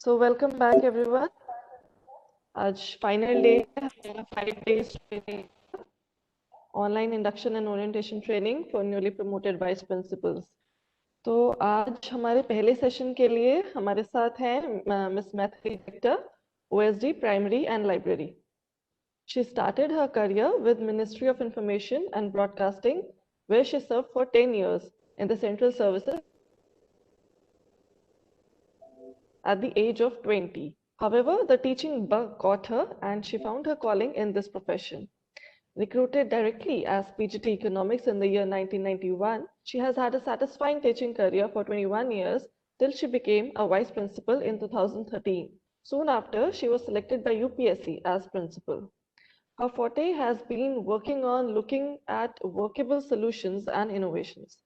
So welcome back everyone. आज final day है हमारा 5 days training online induction and orientation training for newly promoted vice principles. तो आज हमारे पहले सेशन के लिए हमारे साथ हैं miss Maithili director OSD primary and library. She started her career with Ministry of Information and Broadcasting, where she served for 10 years in the central services at the age of 20. However, the teaching bug caught her and she found her calling in this profession. Recruited directly as PGT Economics in the year 1991, she has had a satisfying teaching career for 21 years till she became a vice principal in 2013. Soon after, she was selected by UPSC as principal. Her forte has been working on looking at workable solutions and innovations.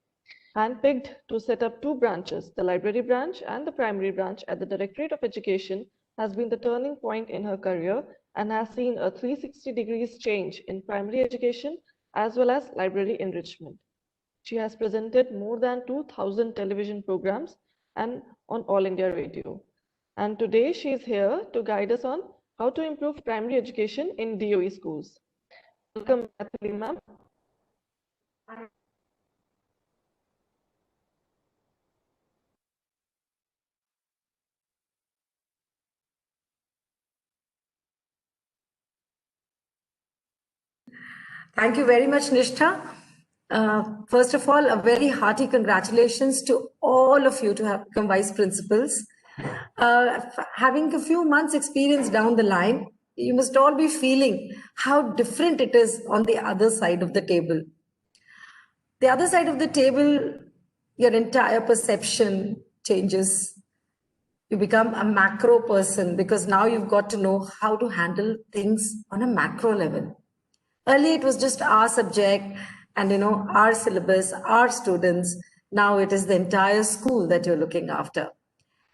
Handpicked to set up two branches, the library branch and the primary branch at the Directorate of Education has been the turning point in her career and has seen a 360 degrees change in primary education as well as library enrichment. She has presented more than 2,000 television programs and on All India Radio. And today she is here to guide us on how to improve primary education in DOE schools. Welcome, Mathili ma'am. Thank you very much, Nishtha. First of all, a very hearty congratulations to all of you to have become vice principals. Having a few months experience down the line, you must all be feeling how different it is on the other side of the table. The other side of the table, your entire perception changes. You become a macro person because now you've got to know how to handle things on a macro level. Earlier, it was just our subject and, our syllabus, our students. Now it is the entire school that you're looking after.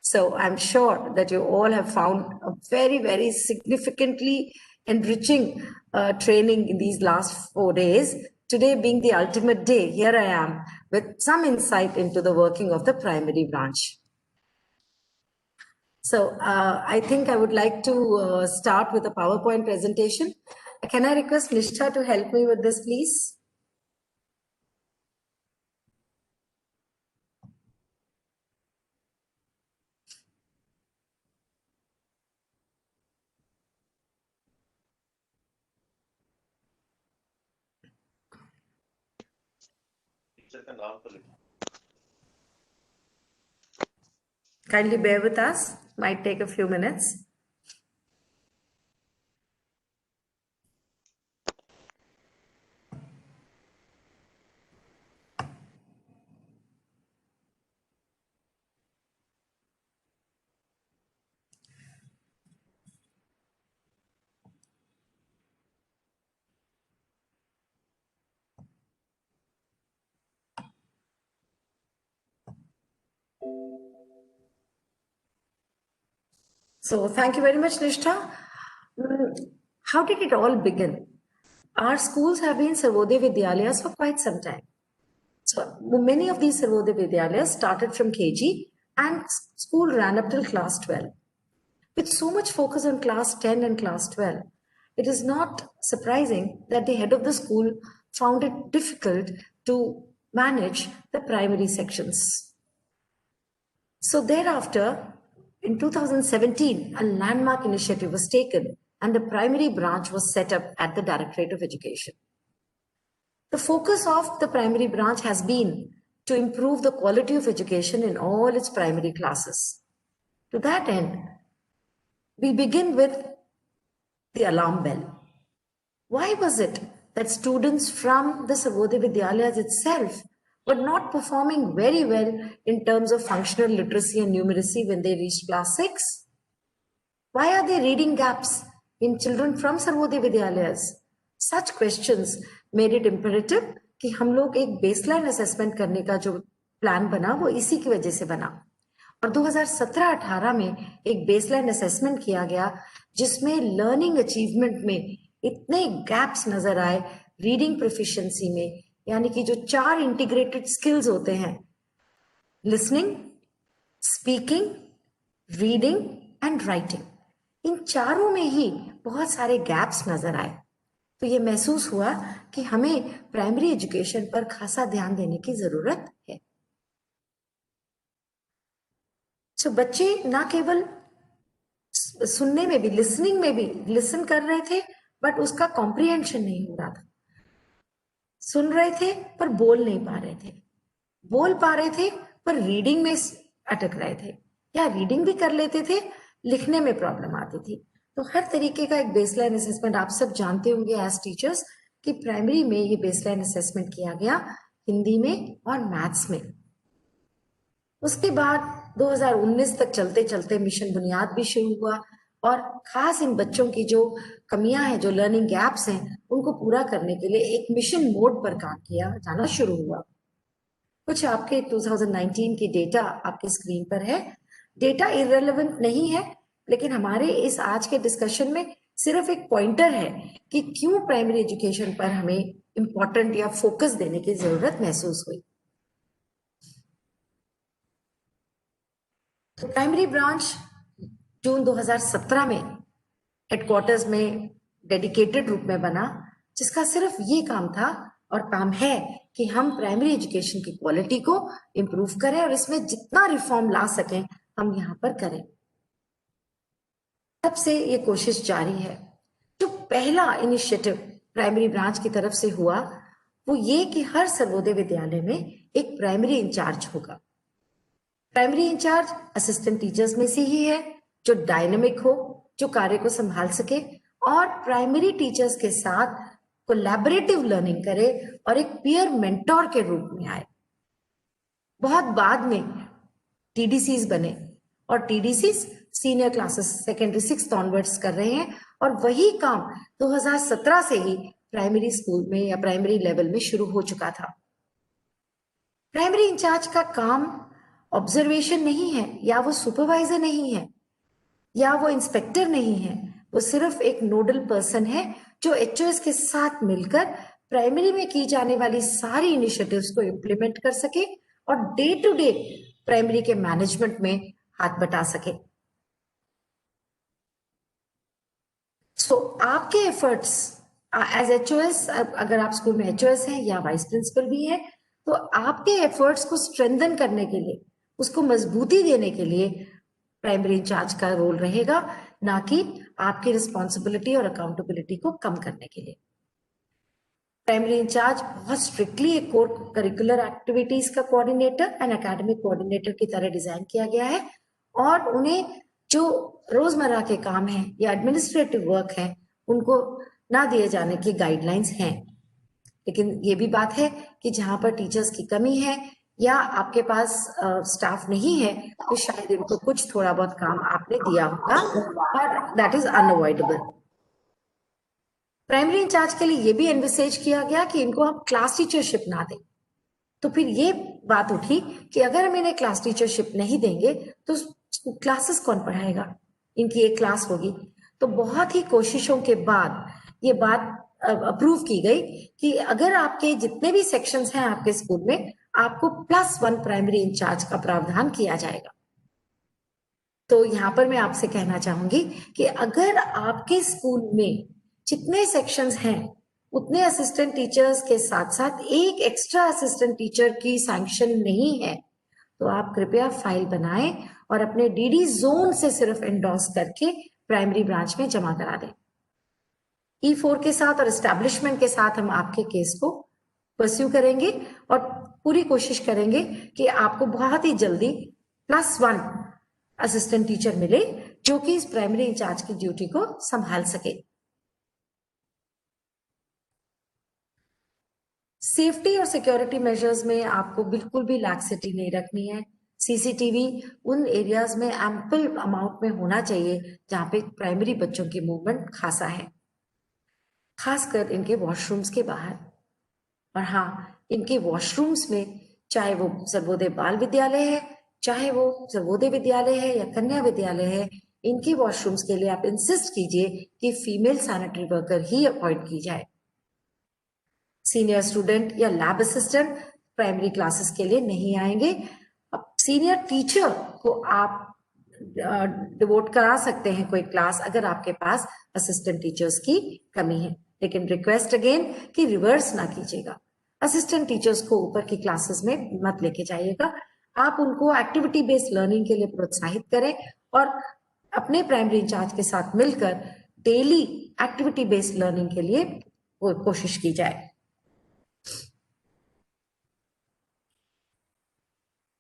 So I'm sure that you all have found a very, very significantly enriching training in these last 4 days. Today being the ultimate day, here I am with some insight into the working of the primary branch. So I think I would like to start with a PowerPoint presentation. Can I request Nishtha to help me with this, please? Kindly bear with us, might take a few minutes. So thank you very much, Nishtha. How did it all begin? Our schools have been Sarvodaya Vidyalayas for quite some time. So many of these Sarvodaya Vidyalayas started from KG and school ran up till class 12. With so much focus on class 10 and class 12, it is not surprising that the head of the school found it difficult to manage the primary sections. So thereafter, in 2017, a landmark initiative was taken and the primary branch was set up at the Directorate of Education. The focus of the primary branch has been to improve the quality of education in all its primary classes. To that end, we begin with the alarm bell. Why was it that students from the Sarvodaya Vidyalayas itself were not performing very well in terms of functional literacy and numeracy when they reached class 6? Why are there reading gaps in children from Sarvodaya Vidyalayas? Such questions made it imperative कि हम लोग एक baseline assessment करने का जो plan बना वो इसी की वजह से बना और 2017-18 में एक बेसलाइन असेसमेंट किया गया जिसमें लर्निंग अचीवमेंट में इतने गैप्स नजर आए रीडिंग प्रोफिशिएंसी में, यानी कि जो 4 इंटीग्रेटेड स्किल्स होते हैं, listening, speaking, reading and writing, इन चारों में ही बहुत सारे गैप्स नजर आए। तो ये महसूस हुआ कि हमें प्राइमरी एजुकेशन पर खासा ध्यान देने की जरूरत है। सो बच्चे ना केवल सुनने में भी, लिसनिंग में भी लिसन कर रहे थे, बट उसका कॉम्प्रिहेंशन नहीं हो रहा था। सुन रहे थे पर बोल नहीं पा रहे थे, बोल पा रहे थे पर रीडिंग में अटक रहे थे, या रीडिंग भी कर लेते थे, लिखने में प्रॉब्लम आती थी। तो हर तरीके का एक बेसलाइन असेसमेंट आप सब जानते होंगे एज टीचर्स कि प्राइमरी में ये बेसलाइन असेसमेंट किया गया, हिंदी में और मैथ्स में। उसके बाद 2019 तक चलते चलते मिशन बुनियाद भी शुरू हुआ, और खास इन बच्चों की जो कमियां हैं, जो लर्निंग गैप्स हैं, उनको पूरा करने के लिए एक मिशन मोड पर काम किया जाना शुरू हुआ। कुछ आपके 2019 की डेटा आपके स्क्रीन पर है। डेटा इररिलेवेंट नहीं है, लेकिन हमारे इस आज के डिस्कशन में सिर्फ एक पॉइंटर है कि क्यों प्राइमरी एजुकेशन पर हमें इंपॉर्टेंट या फोकस देने की जरूरत महसूस हुई। तो प्राइमरी ब्रांच जून 2017 में हेडक्वार्टर्स में डेडिकेटेड रूप में बना, जिसका सिर्फ ये काम था और काम है कि हम प्राइमरी एजुकेशन की क्वालिटी को इम्प्रूव करें और इसमें जितना रिफॉर्म ला सकें हम यहाँ पर करें। तब से ये कोशिश जारी है। जो पहला इनिशिएटिव प्राइमरी ब्रांच की तरफ से हुआ वो ये कि हर सर्वोदय विद्यालय में एक प्राइमरी इंचार्ज होगा। प्राइमरी इंचार्ज असिस्टेंट टीचर्स में से ही है, जो डायनेमिक हो, जो कार्य को संभाल सके और प्राइमरी टीचर्स के साथ कोलैबोरेटिव लर्निंग करे और एक पीयर मेंटोर के रूप में आए। बहुत बाद में टीडीसीज बने, और TDCs senior classes secondary 6th onwards कर रहे हैं, और वही काम 2017 से ही प्राइमरी स्कूल में या प्राइमरी लेवल में शुरू हो चुका था। प्राइमरी इंचार्ज का काम ऑब्जर्वेशन नहीं है, या वो सुपरवाइजर नहीं है, या वो इंस्पेक्टर नहीं है, वो सिर्फ एक नोडल पर्सन है जो एचओएस के साथ मिलकर प्राइमरी में की जाने वाली सारी इनिशिएटिव्स को इम्प्लीमेंट कर सके और डे टू डे प्राइमरी के मैनेजमेंट में हाथ बटा सके। सो आपके एफर्ट्स एज एचओएस, अगर आप स्कूल में एचओएस हैं या वाइस प्रिंसिपल भी हैं, तो आपके एफर्ट्स को स्ट्रेंथन करने के लिए, उसको मजबूती देने के लिए प्राइमरी इंचार्ज का रोल रहेगा, ना कि आपकी रिस्पॉन्सिबिलिटी और अकाउंटेबिलिटी को कम करने के लिए। प्राइमरी इंचार्ज बहुत स्ट्रिक्टली एक कोर करिकुलर एक्टिविटीज का कोऑर्डिनेटर एंड एकेडमिक कोऑर्डिनेटर की तरह डिजाइन किया गया है, और उन्हें जो रोजमर्रा के काम है या एडमिनिस्ट्रेटिव वर्क है उनको ना दिए जाने की गाइडलाइंस हैं। लेकिन ये भी बात है कि जहां पर टीचर्स की कमी है या आपके पास स्टाफ नहीं है, तो शायद इनको कुछ थोड़ा बहुत काम आपने दिया होगा, और that is unavoidable. Primary incharge के लिए ये भी एनविसेज किया गया कि इनको हम क्लास टीचरशिप ना दें। तो फिर ये बात उठी कि अगर हम इन्हें क्लास टीचरशिप नहीं देंगे तो क्लासेस कौन पढ़ाएगा, इनकी एक क्लास होगी। तो बहुत ही कोशिशों के बाद ये बात अप्रूव की गई कि अगर आपके जितने भी सेक्शंस हैं आपके स्कूल में, आपको +1 प्राइमरी इंचार्ज का प्रावधान किया जाएगा। तो यहाँ पर मैं आपसे कहना चाहूंगी कि अगर आपके स्कूल में जितने सेक्शंस हैं उतने असिस्टेंट टीचर्स के साथ साथ एक एक्स्ट्रा असिस्टेंट टीचर की सैंक्शन नहीं है, तो आप कृपया फाइल बनाएं और अपने डीडी जोन से सिर्फ एंडोर्स करके प्राइमरी ब्रांच में जमा करा दें। E4 के साथ और एस्टैब्लिशमेंट के साथ हम आपके केस को परस्यू करेंगे और पूरी कोशिश करेंगे कि आपको बहुत ही जल्दी +1 असिस्टेंट टीचर मिले जो कि इस प्राइमरी इंचार्ज की ड्यूटी को संभाल सके। सेफ्टी और सिक्योरिटी मेजर्स में आपको बिल्कुल भी लैक्सिटी नहीं रखनी है। सीसीटीवी उन एरियाज में एम्पल अमाउंट में होना चाहिए जहां पे प्राइमरी बच्चों की मूवमेंट खासा है, खासकर इनके वॉशरूम्स के बाहर। और हाँ, इनके वॉशरूम्स में, चाहे वो सर्वोदय बाल विद्यालय है, चाहे वो सर्वोदय विद्यालय है या कन्या विद्यालय है, इनके वॉशरूम्स के लिए आप इंसिस्ट कीजिए कि फीमेल सैनिटरी वर्कर ही अपॉइंट की जाए। सीनियर स्टूडेंट या लैब असिस्टेंट प्राइमरी क्लासेस के लिए नहीं आएंगे। अब सीनियर टीचर को आप डिवोट करा सकते हैं कोई क्लास अगर आपके पास असिस्टेंट टीचर्स की कमी है। लेकिन रिक्वेस्ट अगेन कि रिवर्स ना कीजिएगा, असिस्टेंट टीचर्स को ऊपर की क्लासेस में मत लेके जाइएगा। आप उनको एक्टिविटी बेस्ड लर्निंग के लिए प्रोत्साहित करें और अपने प्राइमरी इंचार्ज के साथ मिलकर डेली एक्टिविटी बेस्ड लर्निंग के लिए कोशिश की जाए।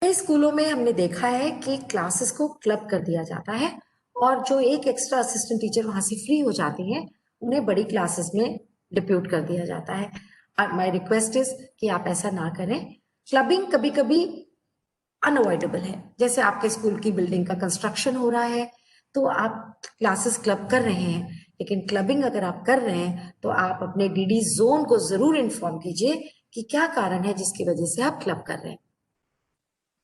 कई स्कूलों में हमने देखा है कि क्लासेस को क्लब कर दिया जाता है और जो एक एक्स्ट्रा असिस्टेंट टीचर वहां से फ्री हो जाती है उन्हें बड़ी क्लासेस में डिप्यूट कर दिया जाता है। माय रिक्वेस्ट इज कि आप ऐसा ना करें। क्लबिंग कभी कभी अनअवॉइडेबल है, जैसे आपके स्कूल की बिल्डिंग का कंस्ट्रक्शन हो रहा है तो आप क्लासेस क्लब कर रहे हैं, लेकिन क्लबिंग अगर आप कर रहे हैं तो आप अपने डीडी जोन को जरूर इन्फॉर्म कीजिए कि क्या कारण है जिसकी वजह से आप क्लब कर रहे हैं।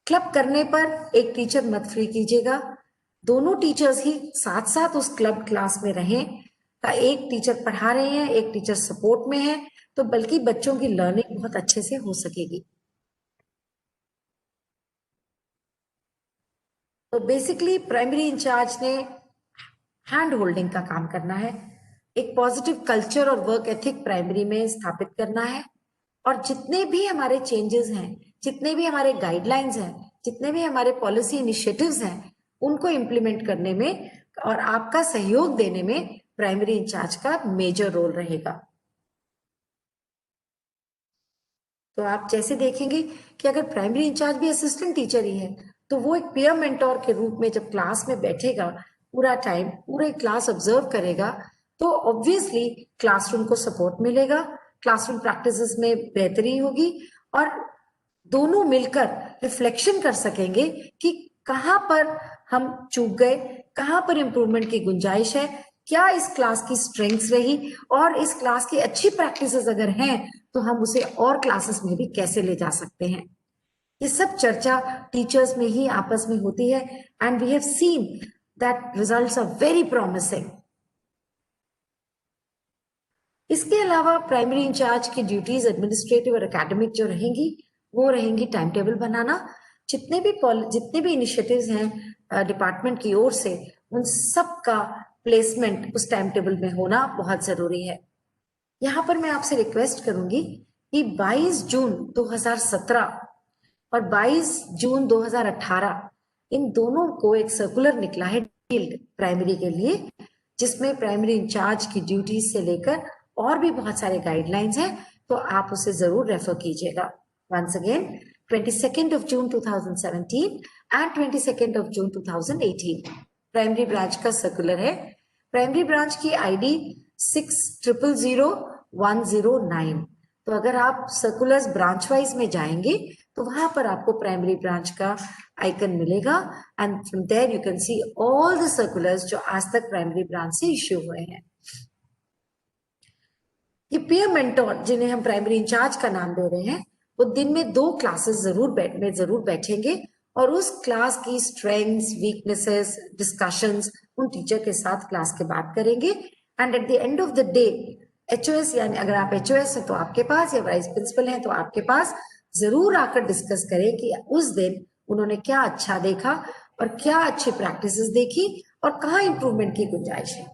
क्लब करने पर एक टीचर मत फ्री कीजिएगा, दोनों टीचर्स ही साथ साथ उस क्लब क्लास में रहें। का एक टीचर पढ़ा रहे हैं, एक टीचर सपोर्ट में है, तो बल्कि बच्चों की लर्निंग बहुत अच्छे से हो सकेगी। तो बेसिकली प्राइमरी इंचार्ज ने हैंड होल्डिंग का काम करना है, एक पॉजिटिव कल्चर और वर्क एथिक प्राइमरी में स्थापित करना है और जितने भी हमारे चेंजेस हैं, जितने भी हमारे गाइडलाइंस हैं, जितने भी हमारे पॉलिसी इनिशिएटिव्स हैं, उनको इम्प्लीमेंट करने में और आपका सहयोग देने में प्राइमरी इंचार्ज का मेजर रोल रहेगा। तो आप जैसे देखेंगे कि अगर प्राइमरी इंचार्ज भी असिस्टेंट टीचर ही है तो वो एक पीयर मेंटोर के रूप में जब क्लास में बैठेगा, पूरा टाइम पूरे क्लास ऑब्जर्व करेगा, तो ऑब्वियसली क्लासरूम को सपोर्ट मिलेगा, क्लासरूम प्रैक्टिसेस में बेहतरी होगी और दोनों मिलकर रिफ्लेक्शन कर सकेंगे कि कहाँ पर हम चूक गए, कहाँ पर इम्प्रूवमेंट की गुंजाइश है, क्या इस क्लास की स्ट्रेंथ्स रही और इस क्लास की अच्छी प्रैक्टिसेस अगर हैं तो हम उसे और क्लासेस में भी कैसे ले जा सकते हैं। ये सब चर्चा टीचर्स में ही आपस में होती है and we have seen that results are very promising. इसके अलावा प्राइमरी इंचार्ज की ड्यूटीज एडमिनिस्ट्रेटिव और एकेडमिक जो रहेंगी वो रहेंगी टाइम टेबल बनाना, जितने भी इनिशिएटिव्स हैं डिपार्टमेंट की ओर से उन सब का प्लेसमेंट उस टाइम टेबल में होना बहुत जरूरी है। यहाँ पर मैं आपसे रिक्वेस्ट करूंगी कि 22 जून 2017 और 22 जून 2018 इन दोनों को एक सर्कुलर निकला है प्राइमरी के लिए, जिसमें प्राइमरी इंचार्ज की ड्यूटीज से लेकर और भी बहुत सारे गाइडलाइंस हैं, तो आप उसे जरूर रेफर कीजिएगा। Once again 22nd of June 2017 and 22nd of June 2018 primary branch का सर्कुलर है। प्राइमरी ब्रांच की आईडी 60000109। तो अगर आप सर्कुलर्स ब्रांच वाइज में जाएंगे तो वहां पर आपको प्राइमरी ब्रांच का आइकन मिलेगा and from there you can see all the circulars जो आज तक प्राइमरी ब्रांच से इश्यू हुए हैं। ये पीयर मेंटोर जिन्हें हम प्राइमरी इंचार्ज का नाम दे रहे हैं वो दिन में 2 क्लासेस जरूर बैठेंगे और उस क्लास की स्ट्रेंथ्स, वीकनेसेस, डिस्कशंस उन टीचर के साथ क्लास के बाद करेंगे and at the end of the day HOS, यानी अगर आप एचओएस है तो आपके पास या वाइस प्रिंसिपल है तो आपके पास जरूर आकर डिस्कस करें कि उस दिन उन्होंने क्या अच्छा देखा और क्या अच्छी प्रैक्टिसेस देखी और कहाँ इंप्रूवमेंट की गुंजाइश है।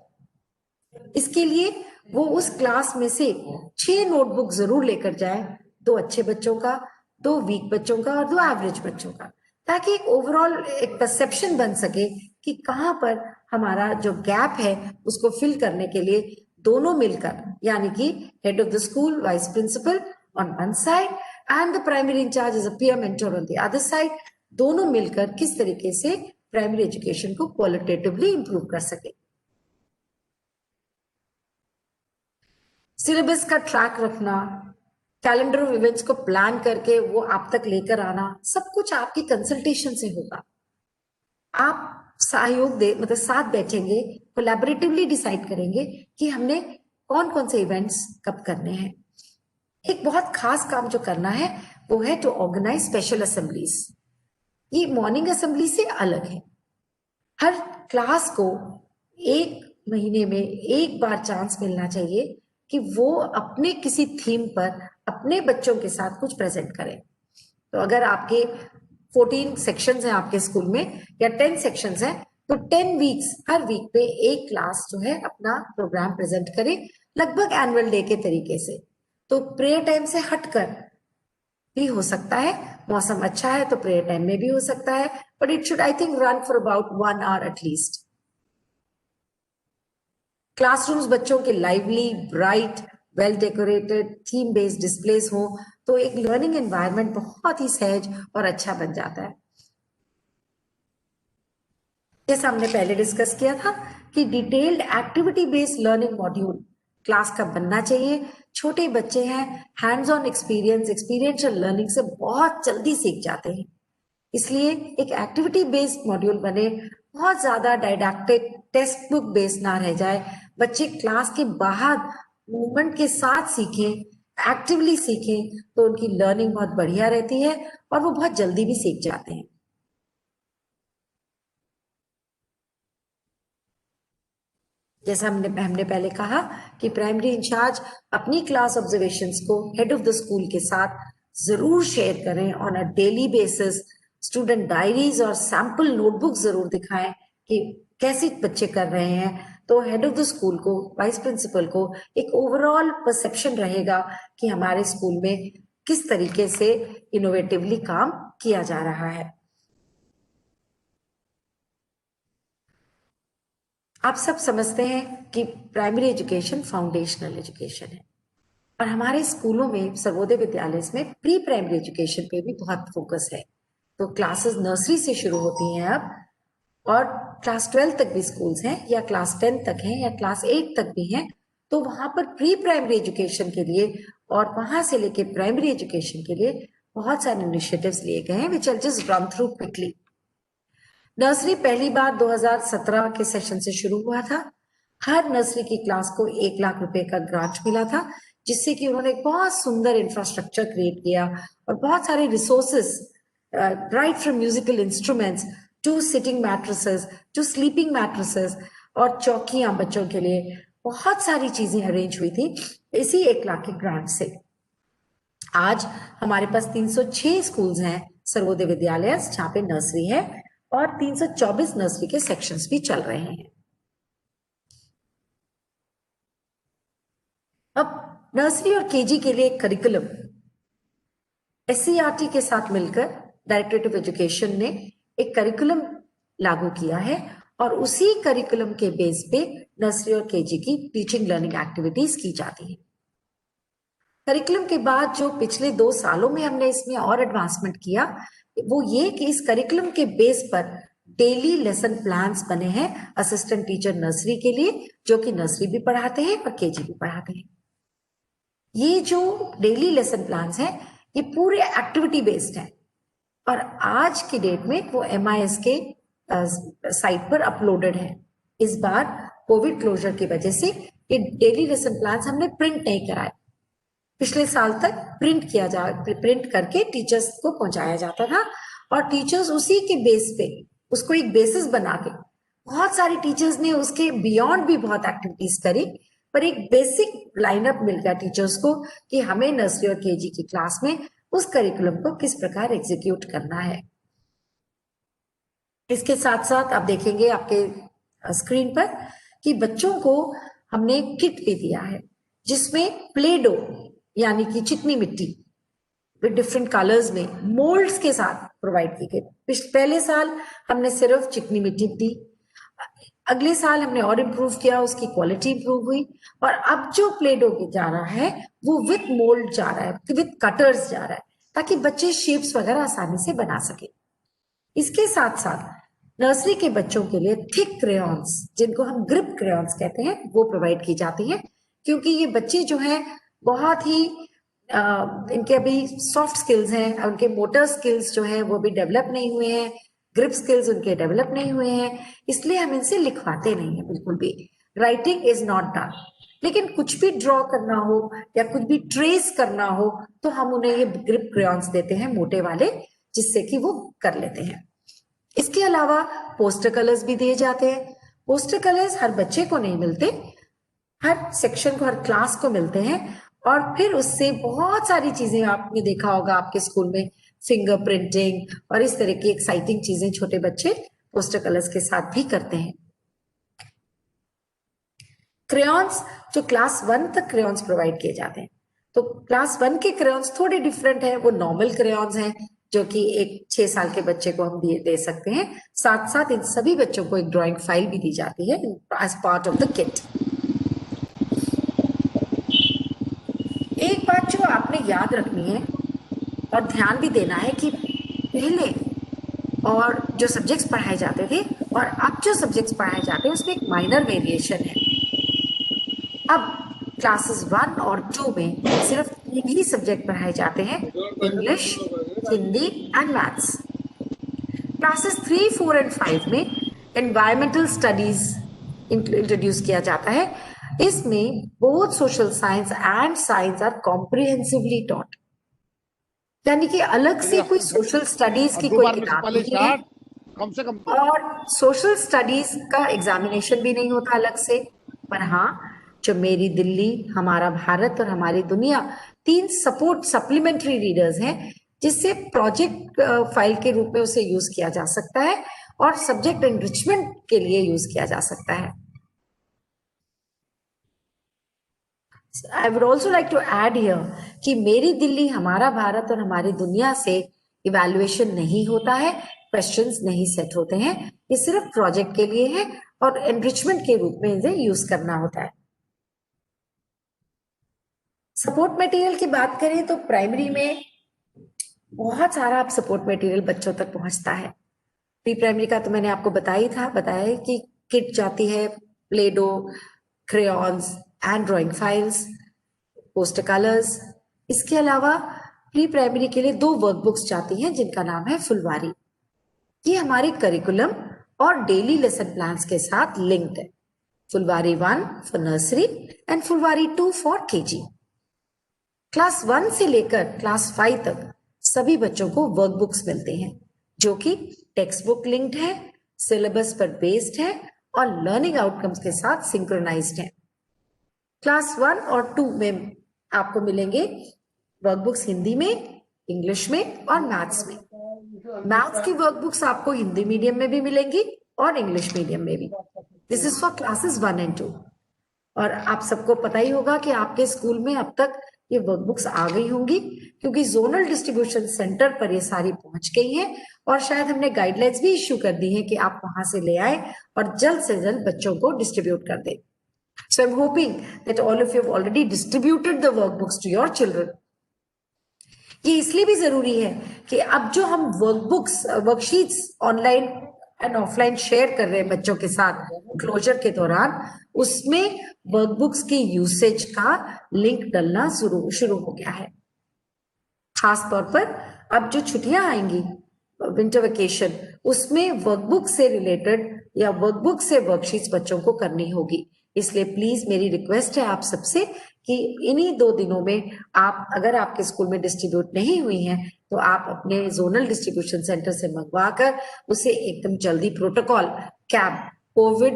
इसके लिए वो उस क्लास में से 6 नोटबुक जरूर लेकर जाए, 2 अच्छे बच्चों का, 2 वीक बच्चों का और 2 एवरेज बच्चों का, ताकि एक ओवरऑल एक परसेप्शन बन सके कि कहाँ पर हमारा जो गैप है उसको फिल करने के लिए दोनों मिलकर, यानी कि head of the school, vice principal on one side and the primary incharge as a peer mentor on the other side, दोनों मिलकर किस तरीके से प्राइमरी एजुकेशन को क्वालिटेटिवली इंप्रूव कर सके। सिलेबस का ट्रैक रखना, कैलेंडर ऑफ इवेंट्स को प्लान करके वो आप तक लेकर आना, सब कुछ आपकी कंसल्टेशन से होगा। आप सहयोग दे मतलब साथ बैठेंगे, कोलैबोरेटिवली डिसाइड करेंगे कि हमने कौन कौन से इवेंट्स कब करने हैं। एक बहुत खास काम जो करना है वो है टू ऑर्गेनाइज स्पेशल असेंबलीज। ये मॉर्निंग असेंबली से अलग है। हर क्लास को 1 महीने में एक बार चांस मिलना चाहिए कि वो अपने किसी थीम पर अपने बच्चों के साथ कुछ प्रेजेंट करें। तो अगर आपके 14 सेक्शंस हैं आपके स्कूल में या 10 सेक्शंस हैं तो 10 वीक्स, हर वीक पे एक क्लास जो है अपना प्रोग्राम प्रेजेंट करे, लगभग एनुअल डे के तरीके से। तो प्रेयर टाइम से हटकर भी हो सकता है, मौसम अच्छा है तो प्रेयर टाइम में भी हो सकता है, but it should I think run for about 1 hour at least. Classrooms बच्चों के lively, bright, well decorated, theme based displays हो तो एक लर्निंग एनवायरनमेंट बहुत ही सहज और अच्छा बन जाता है। जैसा हमने पहले डिस्कस किया था कि detailed activity based learning module class का बनना चाहिए। छोटे बच्चे हैं, hands on experience, experiential learning से बहुत जल्दी सीख जाते हैं, इसलिए एक एक्टिविटी बेस्ड मॉड्यूल बने, बहुत ज्यादा डायडैक्टिक टेक्स्ट बुक बेस्ड ना रह जाए। बच्चे क्लास के बाहर मूवमेंट के साथ सीखें, एक्टिवली सीखें, तो उनकी लर्निंग बहुत बढ़िया रहती है और वो बहुत जल्दी भी सीख जाते हैं। जैसा हमने पहले कहा कि प्राइमरी इंचार्ज अपनी क्लास ऑब्जर्वेशंस को हेड ऑफ द स्कूल के साथ जरूर शेयर करें on a daily basis. Student diaries और सैंपल नोटबुक जरूर दिखाएं कि कैसे बच्चे कर रहे हैं, तो हेड ऑफ द स्कूल को, वाइस प्रिंसिपल को एक ओवरऑल परसेप्शन रहेगा कि हमारे स्कूल में किस तरीके से इनोवेटिवली काम किया जा रहा है। आप सब समझते हैं कि प्राइमरी एजुकेशन फाउंडेशनल एजुकेशन है और हमारे स्कूलों में, सर्वोदय विद्यालय में प्री प्राइमरी एजुकेशन पे भी बहुत फोकस है। तो क्लासेस नर्सरी से शुरू होती हैं अब, और क्लास 12 तक भी स्कूल्स हैं, या क्लास 10 तक हैं, या क्लास 8 तक भी हैं। तो वहां पर प्री प्राइमरी एजुकेशन के लिए और वहां से लेके प्राइमरी एजुकेशन के लिए बहुत सारे इनिशिएटिव्स लिए गए हैं, which I just run through quickly. Nursery पहली बार 2017 के सेशन से शुरू हुआ था। हर नर्सरी की क्लास को 1 लाख रुपए का ग्रांट मिला था, जिससे कि उन्होंने एक बहुत सुंदर इंफ्रास्ट्रक्चर क्रिएट किया और बहुत सारे resources, right from musical instruments to sitting mattresses to sleeping mattresses और चौकियां बच्चों के लिए, बहुत सारी चीजें अरेंज हुई थी इसी 1 लाख के ग्रांट से। आज हमारे पास 306 स्कूल्स हैं सर्वोदय विद्यालय जहाँ पे नर्सरी है, और 324 नर्सरी के सेक्शंस भी चल रहे हैं। अब नर्सरी और केजी के लिए करिकुलम एससीईआरटी के साथ मिलकर डायरेक्टरेट ऑफ एजुकेशन ने एक करिकुलम लागू किया है, और उसी करिकुलम के बेस पे नर्सरी और केजी की टीचिंग लर्निंग एक्टिविटीज की जाती है। करिकुलम के बाद जो पिछले 2 सालों में हमने इसमें और एडवांसमेंट किया, वो ये कि इस करिकुलम के बेस पर डेली लेसन प्लान्स बने हैं असिस्टेंट टीचर नर्सरी के लिए, जो कि नर्सरी भी पढ़ाते हैं और केजी भी पढ़ाते हैं। ये जो डेली लेसन प्लान्स हैं, ये पूरे एक्टिविटी बेस्ड हैं, और आज की डेट में वो MIS के साइट पर अपलोडेड है। इस बार कोविड क्लोजर की वजह से ये डेली लेसन प्लान्स हमने प्रिंट नहीं कराए। पिछले साल तक प्रिंट करके टीचर्स को पहुंचाया जाता था, और टीचर्स उसी के बेस पे, उसको एक बेसिस बना के, बहुत सारे टीचर्स ने उसके बियॉन्ड भी बहुत एक्टिविटीज करी, पर एक बेसिक लाइनअप मिल गया टीचर्स को कि हमें नर्सरी और केजी की क्लास में उस करिकुलम को किस प्रकार एग्जीक्यूट करना है। इसके साथ साथ आप देखेंगे आपके स्क्रीन पर कि बच्चों को हमने किट भी दिया है, जिसमें प्ले डो यानी कि चिकनी मिट्टी विद डिफरेंट कलर्स में मोल्ड्स के साथ प्रोवाइड की गई। पहले साल हमने सिर्फ चिकनी मिट्टी दी, अगले साल हमने और इम्प्रूव किया, उसकी क्वालिटी इम्प्रूव हुई, और अब जो प्ले डो जा रहा है वो विद मोल्ड जा रहा है, विद कटर्स जा रहा है, ताकि बच्चे शेप्स वगैरह आसानी से बना सके। इसके साथ साथ नर्सरी के बच्चों के लिए थिक क्रेयॉन्स, जिनको हम ग्रिप क्रेयॉन्स कहते हैं, वो प्रोवाइड की जाती है, क्योंकि ये बच्चे जो हैं बहुत ही इनके अभी सॉफ्ट स्किल्स हैं, उनके मोटर स्किल्स जो हैं वो भी डेवलप नहीं हुए हैं, ग्रिप स्किल्स उनके डेवलप नहीं हुए हैं, इसलिए हम इनसे लिखवाते नहीं है बिल्कुल भी। राइटिंग इज नॉट डन, लेकिन कुछ भी ड्रॉ करना हो या कुछ भी ट्रेस करना हो तो हम उन्हें ये ग्रिप क्रेयॉन्स देते हैं, मोटे वाले, जिससे कि वो कर लेते हैं। इसके अलावा पोस्टर कलर्स भी दिए जाते हैं। पोस्टर कलर्स हर बच्चे को नहीं मिलते, हर सेक्शन को, हर क्लास को मिलते हैं, और फिर उससे बहुत सारी चीजें आपने देखा होगा आपके स्कूल में, फिंगर प्रिंटिंग और इस तरह की एक्साइटिंग चीजें छोटे बच्चे पोस्टर कलर्स के साथ भी करते हैं। क्रेयॉन्स, जो क्लास 1 तक क्रेयॉन्स प्रोवाइड किए जाते हैं, तो क्लास 1 के क्रेयॉन्स थोड़े डिफरेंट है। वो नॉर्मल क्रेयॉन्स हैं जो कि एक 6 साल के बच्चे को हम दे सकते हैं। साथ साथ इन सभी बच्चों को एक ड्राइंग फाइल भी दी जाती है as part of the kit. एक बात जो आपने याद रखनी है और ध्यान भी देना है कि पहले और जो सब्जेक्ट्स पढ़ाए जाते थे और अब जो सब्जेक्ट्स पढ़ाए जाते हैं उसमें एक माइनर वेरिएशन है। अब क्लासेस 1 और 2 में सिर्फ 3 ही सब्जेक्ट पढ़ाए जाते हैं, English, Hindi and maths. Classes 3, 4 and 5 में एनवायरमेंटल स्टडीज इंट्रोड्यूस किया जाता है। इसमें both social science and science are comprehensively taught, यानी कि अलग से कोई सोशल स्टडीज की कोई किताब नहीं है कम से कम, और सोशल स्टडीज का एग्जामिनेशन भी नहीं होता अलग से। पर हाँ, जो मेरी दिल्ली, हमारा भारत और हमारी दुनिया 3 सपोर्ट सप्लीमेंट्री रीडर्स हैं, जिससे प्रोजेक्ट फाइल के रूप में उसे यूज किया जा सकता है और सब्जेक्ट एनरिचमेंट के लिए यूज किया जा सकता है। I would also like to add here कि मेरी दिल्ली, हमारा भारत और हमारी दुनिया से इवैल्यूएशन नहीं होता है, क्वेश्चंस नहीं सेट होते हैं। ये सिर्फ प्रोजेक्ट के लिए है और एनरिचमेंट के रूप में इसे यूज करना होता है। सपोर्ट मटेरियल की बात करें तो प्राइमरी में बहुत सारा आप सपोर्ट मटेरियल बच्चों तक पहुंचता है। प्री प्राइमरी का तो मैंने आपको बताया कि किट जाती है, Play Doh, crayons and drawing files, poster colours. इसके अलावा प्री प्राइमरी के लिए 2 वर्कबुक्स जाती हैं जिनका नाम है फुलवारी। ये हमारे करिकुलम और डेली लेसन प्लान्स के साथ लिंक्ड है। फुलवारी 1 for nursery and Phulwari 2 for KG. Class 1 से लेकर क्लास 5 तक सभी बच्चों को वर्कबुक्स मिलते हैं जो कि टेक्स्ट बुक लिंक्ड है, सिलेबस पर बेस्ड है और लर्निंग आउटकम्स के साथ सिंक्रोनाइज्ड है। क्लास 1 और 2 में आपको मिलेंगे वर्कबुक्स हिंदी में, इंग्लिश में और मैथ्स में। मैथ्स की वर्कबुक्स आपको हिंदी मीडियम में भी मिलेंगी और इंग्लिश मीडियम में भी। This is for classes 1 and 2। और आप सबको पता ही होगा कि आपके स्कूल में अब तक ये वर्कबुक्स आ गई होंगी क्योंकि जोनल डिस्ट्रीब्यूशन सेंटर पर ये सारी पहुंच गई हैं और शायद हमने गाइडलाइंस भी इश्यू कर दी हैं कि आप वहां से ले आए और जल्द से जल्द बच्चों को डिस्ट्रीब्यूट कर दें। So I'm hoping that all of you have already distributed the workbooks to your children. ये इसलिए भी जरूरी है कि अब जो हम worksheets online and offline share कर रहे हैं बच्चों के साथ क्लोजर के दौरान, उसमें वर्कबुक्स की यूसेज का लिंक डलना शुरू हो गया है। खास तौर पर अब जो छुट्टियां आएंगी, विंटर वेकेशन, उसमें वर्कबुक से रिलेटेड या वर्कबुक से वर्कशीट्स बच्चों को करनी होगी। इसलिए प्लीज मेरी रिक्वेस्ट है आप सबसे कि इन्हीं 2 दिनों में आप, अगर आपके स्कूल में डिस्ट्रीब्यूट नहीं हुई हैं, तो आप अपने जोनल डिस्ट्रीब्यूशन सेंटर से मंगवाकर उसे एकदम जल्दी प्रोटोकॉल कैब कोविड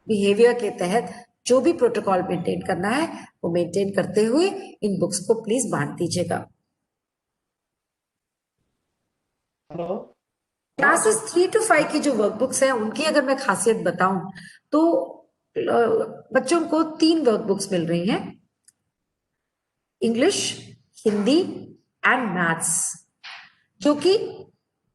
बिहेवियर के तहत जो भी प्रोटोकॉल मेंटेन करना है वो मेंटेन करते हुए इन बुक्स को प्लीज बांट दीजिएगा। क्लासेस 3 to 5 की जो वर्कबुक्स हैं उनकी अगर मैं खासियत बताऊं तो बच्चों को 3 वर्कबुक्स मिल रही हैं, इंग्लिश, हिंदी एंड मैथ्स, जो कि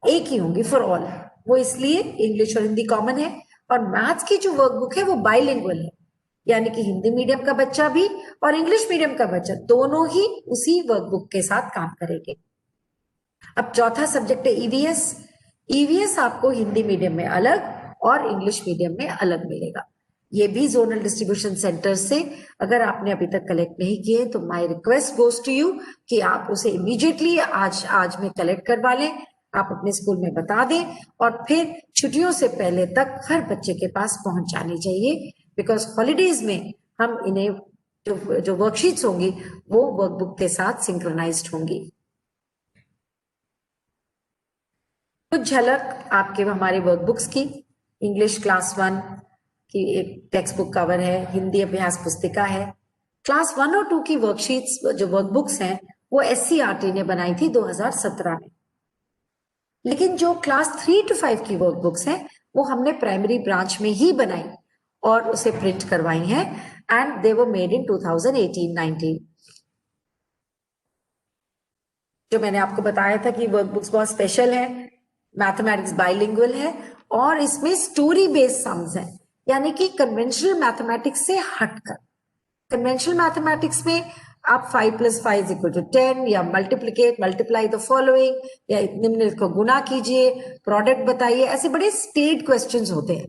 एक ही होंगी फॉर ऑल। वो इसलिए इंग्लिश और हिंदी कॉमन है और मैथ्स की जो वर्कबुक है वो बाइलिंगुअल है, यानी कि हिंदी मीडियम का बच्चा भी और इंग्लिश मीडियम का बच्चा दोनों ही उसी वर्कबुक के साथ काम करेंगे। अब चौथा सब्जेक्ट है ईवीएस। ईवीएस आपको हिंदी मीडियम में अलग और इंग्लिश मीडियम में अलग मिलेगा। ये भी जोनल डिस्ट्रीब्यूशन सेंटर से अगर आपने अभी तक कलेक्ट नहीं किए तो my request goes to you कि आप उसे इमीडिएटली आज में कलेक्ट करवा लें, आप अपने स्कूल में बता दें और फिर छुट्टियों से पहले तक हर बच्चे के पास पहुंच जानी चाहिए, बिकॉज हॉलीडेज में हम इन्हें जो वर्कशीट्स होंगी वो वर्कबुक के साथ सिंक्रोनाइज्ड होंगी। कुछ झलक आपके हमारे वर्कबुक्स की। इंग्लिश क्लास 1 की एक टेक्स्ट बुक कवर है, हिंदी अभ्यास पुस्तिका है। क्लास 1 और 2 की वर्कशीट्स जो वर्कबुक्स हैं वो SCERT ने बनाई थी 2017 में। लेकिन जो क्लास 3 to 5 की वर्कबुक्स हैं वो हमने प्राइमरी ब्रांच में ही बनाई और उसे प्रिंट करवाई हैं, and they were made in 2018-19। जो मैंने आपको बताया था कि वर्कबुक्स बहुत स्पेशल है, मैथमेटिक्स बाइलिंगुअल है और इसमें स्टोरी बेस्ड सम्स है, यानी कि कन्वेंशनल मैथमेटिक्स से हटकर। कन्वेंशनल मैथमेटिक्स में आप 5+5 = 10 या मल्टीप्लाई द फॉलोइंग या निम्नलिखित को गुना कीजिए, प्रोडक्ट बताइए, ऐसे बड़े स्टेट क्वेश्चंस होते हैं।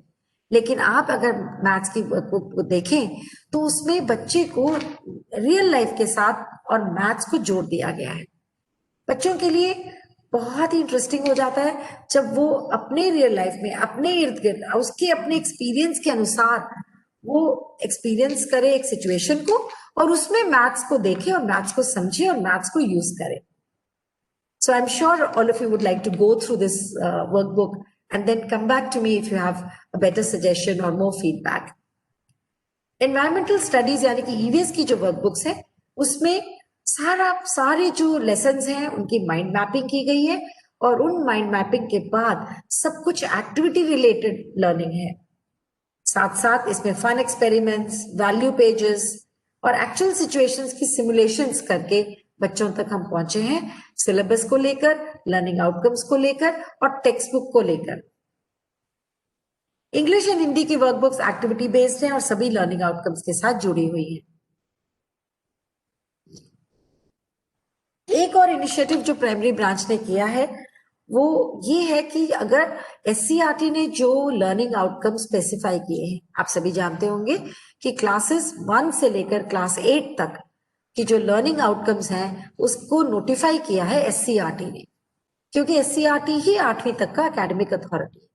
लेकिन आप अगर मैथ्स की बुक को देखें तो उसमें बच्चे को रियल लाइफ के साथ और मैथ्स को जोड़ दिया गया है। बच्चों के लिए बहुत ही इंटरेस्टिंग हो जाता है जब वो अपने रियल लाइफ में अपने इर्द गिर्द उसके अपने एक्सपीरियंस के अनुसार वो एक्सपीरियंस करे एक सिचुएशन को और उसमें मैथ्स को देखे और मैथ्स को समझे और मैथ्स को यूज करे। So I'm sure all of you would like to go through this workbook and then come back to me if you have a better suggestion or more feedback. Environmental studies यानी कि EVS की जो workbooks है उसमें सारे जो lessons हैं उनकी माइंड मैपिंग की गई है और उन माइंड मैपिंग के बाद सब कुछ एक्टिविटी रिलेटेड लर्निंग है। साथ साथ इसमें फन एक्सपेरिमेंट्स, वैल्यू पेजेस और एक्चुअल सिचुएशंस की सिमुलेशंस करके बच्चों तक हम पहुंचे हैं, सिलेबस को लेकर, लर्निंग आउटकम्स को लेकर और टेक्स्ट बुक को लेकर। इंग्लिश एंड हिंदी की वर्कबुक्स एक्टिविटी बेस्ड हैं और सभी लर्निंग आउटकम्स के साथ जुड़ी हुई हैं। एक और इनिशिएटिव जो प्राइमरी ब्रांच ने किया है वो ये है कि अगर SCERT ने जो लर्निंग आउटकम स्पेसिफाई किए हैं, आप सभी जानते होंगे कि क्लासेस 1 से लेकर क्लास 8 तक की जो लर्निंग आउटकम्स हैं उसको नोटिफाई किया है SCERT ने, क्योंकि SCERT ही 8वीं तक का एकेडमिक अथॉरिटी है।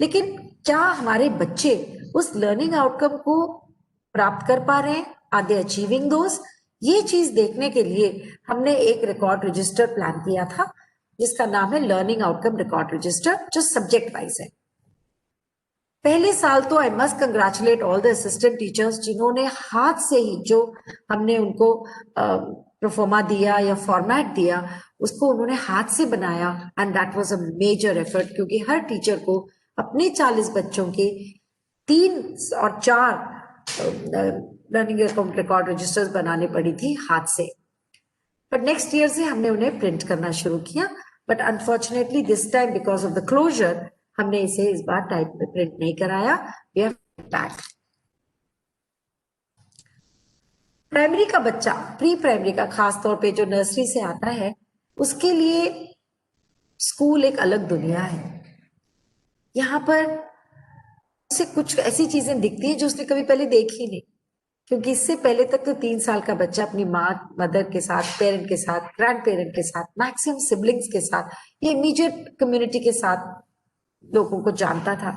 लेकिन क्या हमारे बच्चे उस लर्निंग आउटकम को प्राप्त कर पा रहे हैं? आर दे अचीविंग दोस? ये चीज देखने के लिए हमने एक रिकॉर्ड रजिस्टर प्लान किया था जिसका नाम है लर्निंग आउटकम रिकॉर्ड रजिस्टर, जो सब्जेक्ट वाइज है। पहले साल तो I must congratulate all the assistant teachers जिन्होंने हाथ से ही जो हमने उनको प्रोफोमा दिया या फॉर्मेट दिया उसको उन्होंने हाथ से बनाया, and that was a major effort, क्योंकि हर टीचर को अपने 40 बच्चों के 3 और 4 लर्निंग रिकॉर्ड रजिस्टर्स बनाने पड़ी थी हाथ से। बट नेक्स्ट ईयर से हमने उन्हें प्रिंट करना शुरू किया, but unfortunately this time because of the closure हमने इसे इस बार टाइप में प्रिंट नहीं कराया। We have back. प्राइमरी का बच्चा, प्री प्राइमरी का खास तौर पे जो नर्सरी से आता है, उसके लिए स्कूल एक अलग दुनिया है। यहाँ पर उसे कुछ ऐसी चीजें दिखती हैं जो उसने कभी पहले देखी नहीं, क्योंकि इससे पहले तक तो 3 साल का बच्चा अपनी मदर के साथ, पेरेंट के साथ, ग्रैंड पेरेंट के साथ, मैक्सिमम सिबलिंग्स के साथ, ये इमीडिएट कम्युनिटी के साथ लोगों को जानता था।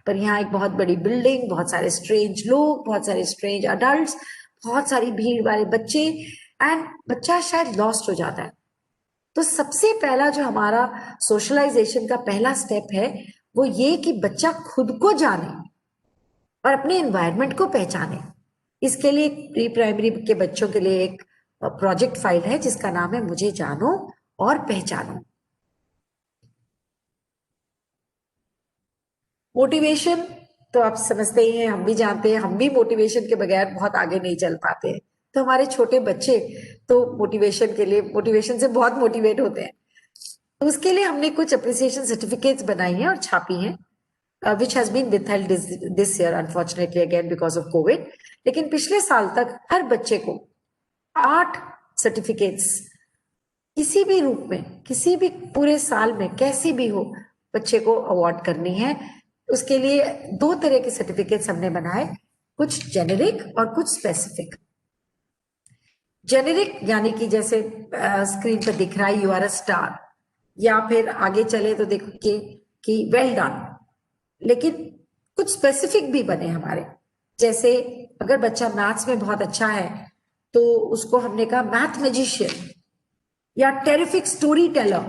पर यहाँ एक बहुत बड़ी बिल्डिंग, बहुत सारे स्ट्रेंज लोग, बहुत सारे स्ट्रेंज अडल्ट्स, बहुत सारी भीड़ वाले बच्चे, एंड बच्चा शायद लॉस्ट हो जाता है। तो सबसे पहला जो हमारा सोशलाइजेशन का पहला स्टेप है वो ये कि बच्चा खुद को जाने और अपने एनवायरनमेंट को पहचाने। इसके लिए प्री प्राइमरी के बच्चों के लिए एक प्रोजेक्ट फाइल है जिसका नाम है मुझे जानो और पहचानो। मोटिवेशन तो आप समझते ही हैं, हम भी जानते हैं, हम भी मोटिवेशन के बगैर बहुत आगे नहीं चल पाते हैं। तो हमारे छोटे बच्चे तो मोटिवेशन के लिए, मोटिवेशन से बहुत मोटिवेट होते हैं। तो उसके लिए हमने कुछ अप्रिसिएशन सर्टिफिकेट्स बनाई हैं और छापी हैं, which has been withheld this year unfortunately again because of COVID। लेकिन पिछले साल तक हर बच्चे को 8 सर्टिफिकेट्स किसी भी रूप में, किसी भी पूरे साल में कैसे भी हो, बच्चे को अवार्ड करनी है। उसके लिए 2 तरह के सर्टिफिकेट्स हमने बनाए, कुछ जेनेरिक और कुछ स्पेसिफिक। जेनेरिक यानी कि जैसे स्क्रीन पर दिख रहा है यू आर अ स्टार, या फिर आगे चले तो देखिए कि वेल डन। लेकिन कुछ स्पेसिफिक भी बने हमारे, जैसे अगर बच्चा मैथ्स में बहुत अच्छा है तो उसको हमने कहा मैथ मैजिशियन, या टेरिफिक स्टोरी टेलर,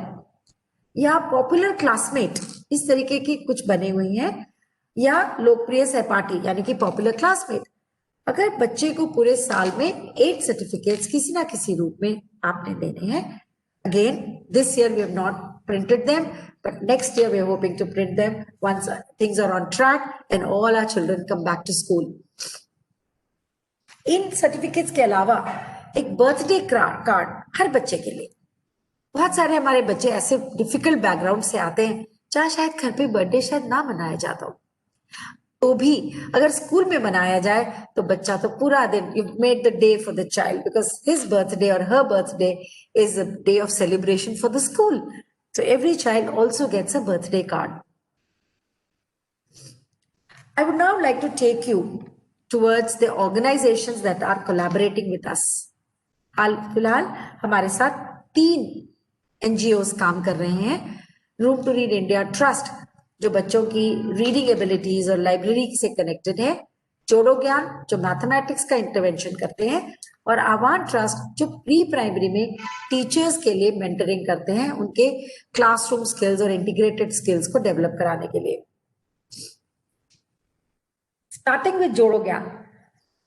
या पॉपुलर क्लासमेट, इस तरीके की कुछ बने हुई हैं, या लोकप्रिय सहपाठी यानी कि पॉपुलर क्लासमेट। अगर बच्चे को पूरे साल में 8 सर्टिफिकेट्स किसी ना किसी रूप में आपने देने हैं। Again this year we have not printed them, but next year we're hoping to print them once things are on track and all our children come back to school. In certificates के अलावा एक birthday card हर बच्चे के लिए। बहुत सारे हमारे बच्चे ऐसे डिफिकल्ट बैकग्राउंड से आते हैं जहाँ शायद घर पे बर्थडे शायद ना मनाया जाता हो, तो भी अगर स्कूल में मनाया जाए तो बच्चा तो पूरा दिन, you made the day for the child because his birthday और हर birthday is a day of celebration for the school. So every child also gets a birthday card. I would now like to take you towards the organizations that are collaborating with us. हाल फिलहाल हमारे साथ 3 NGOs काम कर रहे हैं. Room to Read India Trust जो बच्चों की रीडिंग एबिलिटीज और लाइब्रेरी से कनेक्टेड है, जोड़ो ज्ञान जो मैथमेटिक्स का इंटरवेंशन करते हैं, और आवान ट्रस्ट जो प्री प्राइमरी में टीचर्स के लिए मेंटरिंग करते हैं उनके क्लासरूम स्किल्स और इंटीग्रेटेड स्किल्स को डेवलप कराने के लिए. स्टार्टिंग विद जोड़ो ज्ञान,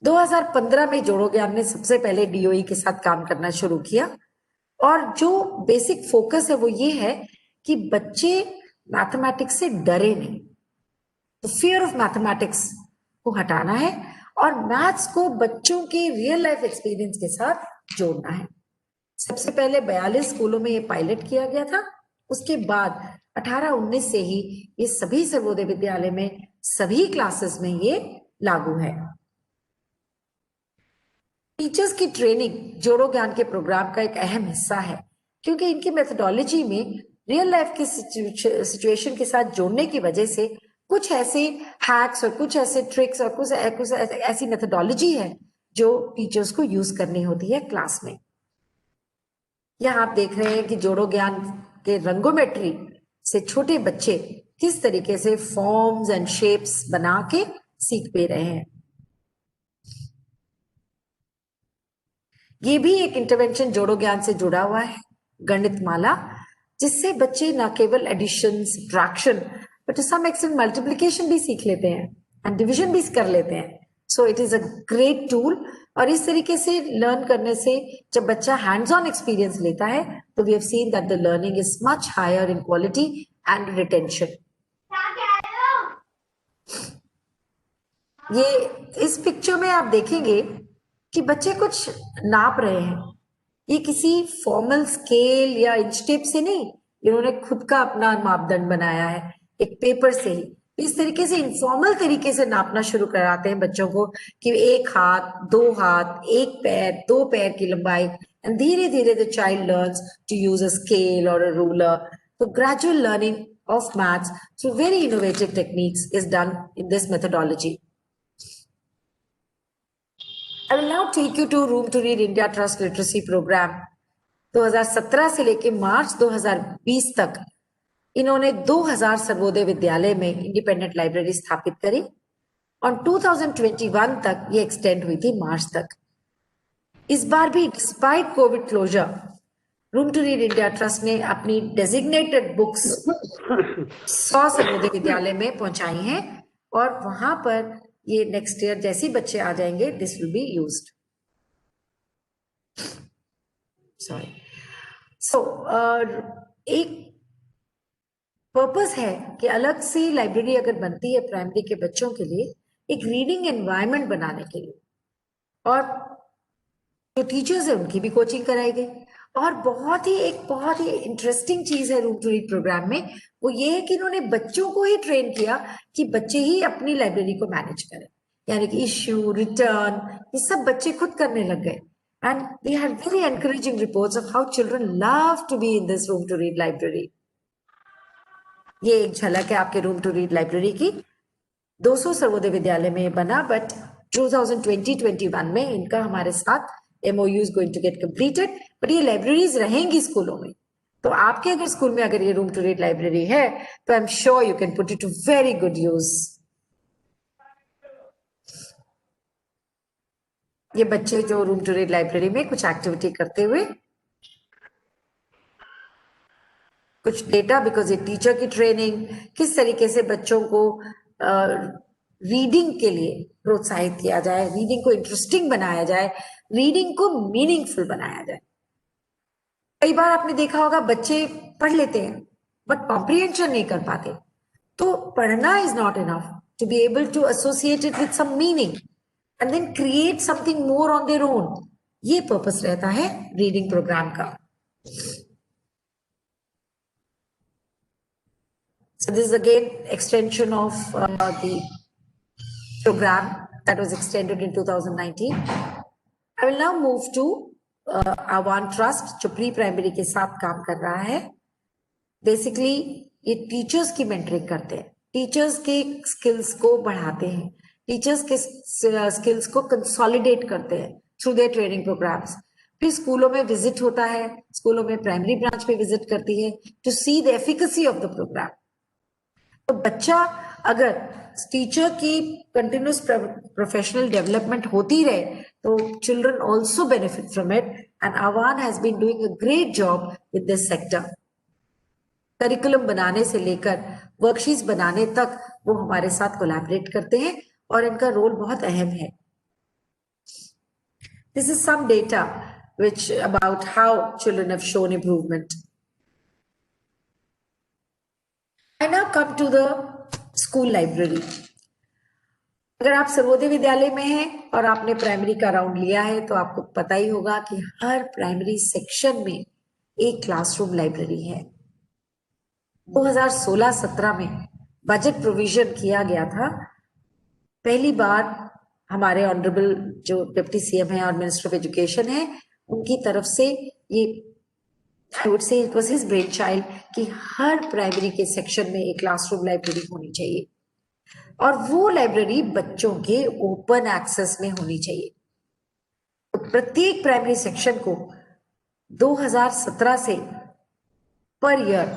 2015 में जोड़ो ज्ञान ने सबसे पहले DOE के साथ काम करना शुरू किया और जो बेसिक फोकस है वो ये है कि बच्चे मैथमेटिक्स से डरे नहीं, तो फियर ऑफ मैथमेटिक्स को हटाना है और मैथ्स को बच्चों के रियल लाइफ एक्सपीरियंस के साथ जोड़ना है. सबसे पहले 42 स्कूलों में ये पायलट किया गया था. उसके बाद 18-19 से ही ये सभी सर्वोदय विद्यालय में सभी क्लासेस में ये लागू है. टीचर्स की ट्रेनिंग जोड़ो ज्ञान के प्रोग्राम का एक अहम हिस्सा है क्योंकि इनकी मेथोडोलॉजी में रियल लाइफ के सिचुएशन के साथ जोड़ने की वजह से कुछ ऐसे हैक्स और कुछ ऐसे ट्रिक्स और कुछ ऐसी मेथोडोलॉजी है जो टीचर्स को यूज करनी होती है क्लास में. यहाँ आप देख रहे हैं कि जोड़ो ज्ञान के रंगोमेट्री से छोटे बच्चे किस तरीके से फॉर्म्स एंड शेप्स बना के सीख पा रहे हैं. ये भी एक इंटरवेंशन जोड़ो ज्ञान से जुड़ा हुआ है, गणित माला, जिससे बच्चे न केवल addition, subtraction but to some extent multiplication भी सीख लेते हैं एंड डिवीजन भी कर लेते हैं. So it is a great tool और इस तरीके से लर्न करने से जब बच्चा हैंड्स ऑन एक्सपीरियंस लेता है तो we have seen that the learning is much higher in quality and retention. ये इस पिक्चर में आप देखेंगे कि बच्चे कुछ नाप रहे हैं. ये किसी फॉर्मल स्केल या इंच टेप से नहीं, इन्होंने खुद का अपना मापदंड बनाया है एक पेपर से ही. इस तरीके से इनफॉर्मल तरीके से नापना शुरू कराते हैं बच्चों को कि 1 हाथ, 2 हाथ, 1 पैर, 2 पैर की लंबाई, एंड धीरे धीरे the child learns to use a scale और अ रूलर. तो gradual learning of maths through very innovative techniques is done in this methodology. I will now take you to Room to Read India Trust Literacy Program. 2017 से लेके मार्च 2020 तक इन्होंने 2000 सर्वोदय विद्यालय में independent library स्थापित करी और 2021 तक ये एक्सटेंड हुई थी मार्च तक. इस बार भी despite COVID closure Room to Read India Trust ने अपनी डेजिग्नेटेड बुक्स 100 सर्वोदय विद्यालय में पहुंचाई हैं और वहां पर ये नेक्स्ट ईयर जैसे बच्चे आ जाएंगे this will be used. Sorry. So एक पर्पस है कि अलग से लाइब्रेरी अगर बनती है प्राइमरी के बच्चों के लिए एक रीडिंग एनवायरनमेंट बनाने के लिए, और जो टीचर्स है उनकी भी कोचिंग कराई गई. और बहुत ही इंटरेस्टिंग चीज है रूम टू रीड प्रोग्राम में, वो ये है कि इन्होंने बच्चों को ही ट्रेन किया कि बच्चे ही अपनी लाइब्रेरी को मैनेज करें, यानी कि इश्यू, रिटर्न, ये सब बच्चे खुद करने लग गए. And we had very encouraging reports of how children love to be in this Room to Read library. ये एक झलक है आपके रूम टू रीड लाइब्रेरी की. 200 सर्वोदय विद्यालय में बना, बट 2020-21 में इनका हमारे साथ MOU is going to get completed, but ये लाइब्रेरीज रहेंगी स्कूलों में. तो आपके अगर स्कूल में अगर ये रूम टू रीड लाइब्रेरी है तो I am sure you can put it to very good use. ये बच्चे जो रूम टू रीड लाइब्रेरी में कुछ एक्टिविटी करते हुए कुछ डेटा, बिकॉज ये टीचर की ट्रेनिंग, किस तरीके से बच्चों को रीडिंग के लिए प्रोत्साहित किया जाए, रीडिंग को इंटरेस्टिंग बनाया जाए, रीडिंग को मीनिंगफुल बनाया जाए. कई बार आपने देखा होगा बच्चे पढ़ लेते हैं बट कॉम्प्रिहेंशन नहीं कर पाते, तो पढ़ना is not enough to be able to associate it with some meaning and then create something more on their own. ये पर्पस रहता है रीडिंग प्रोग्राम का। So this is again extension of the program that was extended in 2019. I will now move to Awan Trust, जो pre primary के साथ काम कर रहा है। बेसिकली ये टीचर्स की मेंटरिंग करते हैं, टीचर्स के स्किल्स को बढ़ाते हैं, टीचर्स के स्किल्स को कंसोलिडेट करते हैं थ्रू देयर ट्रेनिंग प्रोग्राम्स। फिर स्कूलों में विजिट होता है, स्कूलों में प्राइमरी ब्रांच पे विजिट करती है to see the efficacy of the program. तो बच्चा अगर टीचर की कंटिन्यूस प्रोफेशनल डेवलपमेंट होती रहे तो children also benefit from it, and Awaan has been doing a great job with this sector. Curriculum बनाने से लेकर वर्कशीट्स बनाने तक वो हमारे साथ कोलैबोरेट करते हैं और इनका रोल बहुत अहम है। This is some data which about how children have shown improvement. I now come to the school library. अगर आप सर्वोदय विद्यालय में हैं और आपने प्राइमरी का राउंड लिया है तो आपको पता ही होगा कि हर प्राइमरी सेक्शन में एक क्लासरूम लाइब्रेरी है। 2016-17 में बजट प्रोविजन किया गया था। पहली बार हमारे ऑनरेबल जो डिप्टी सीएम है और मिनिस्टर ऑफ एजुकेशन है उनकी तरफ से ये I would say it was his brain child कि हर प्राइमरी के सेक्शन में एक क्लासरूम लाइब्रेरी होनी चाहिए और वो लाइब्रेरी बच्चों के ओपन एक्सेस में होनी चाहिए। तो प्रत्येक प्राइमरी सेक्शन को 2017 से पर ईयर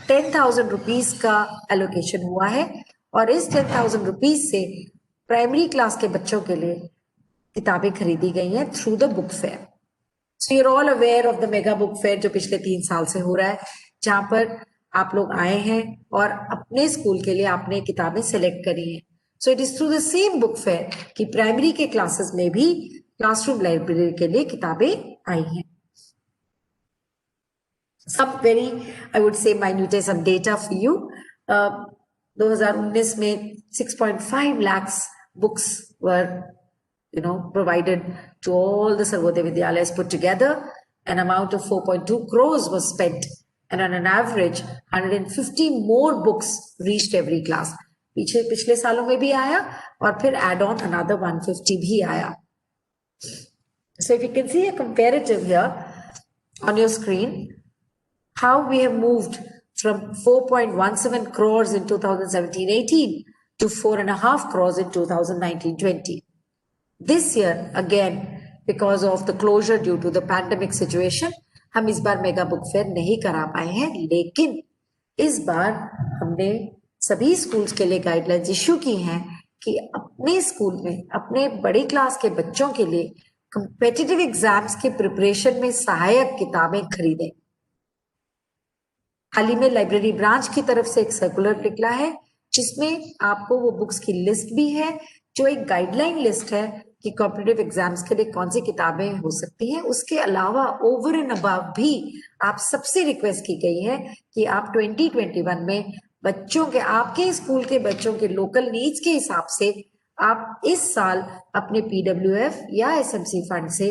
10,000 रुपीज का एलोकेशन हुआ है और इस 10,000 रुपीज से प्राइमरी क्लास के बच्चों के लिए किताबें खरीदी गई हैं through the book fair. So you're all aware of the mega book fair जो पिछले 3 साल से हो रहा है, जहां पर आप लोग आए हैं और अपने स्कूल के लिए आपने किताबें सेलेक्ट करी हैं। So it is through the same book fair कि प्राइमरी के क्लासेस में भी क्लासरूम लाइब्रेरी के लिए किताबें आई हैं। Some very, I would say, minute some data for you. 2019 में 6.5 lakhs books were, provided to all the Sarvodaya Vidyalayas put together. An amount of 4.2 crores was spent, and on an average, 150 more books reached every class. पिछले सालों में भी आया और फिर add on another 150 भी आया. So if you can see a comparative here on your screen, how we have moved from 4.17 crores in 2017-18 to 4.5 crores in 2019-20. This year, again, because of the closure due to the pandemic situation, हम इस बार mega book fair नहीं करा पाए हैं, लेकिन इस बार हमने सभी स्कूल्स के लिए गाइडलाइंस इश्यू की हैं कि अपने स्कूल में अपने बड़ी क्लास के बच्चों के लिए कॉम्पिटिटिव एग्जाम्स के प्रिपरेशन में सहायक किताबें खरीदें। हाल ही में लाइब्रेरी ब्रांच की तरफ से एक सर्कुलर निकला है जिसमें आपको वो बुक्स की लिस्ट भी है, जो एक गाइडलाइन लिस्ट है कि कॉम्पिटिटिव एग्जाम्स के लिए कौन सी किताबें हो सकती हैं। उसके अलावा ओवर एंड अबव भी आप सबसे रिक्वेस्ट की गई है कि आप 2021 में बच्चों के, आपके स्कूल के बच्चों के लोकल नीड्स के हिसाब से आप इस साल अपने PWF या SMC फंड से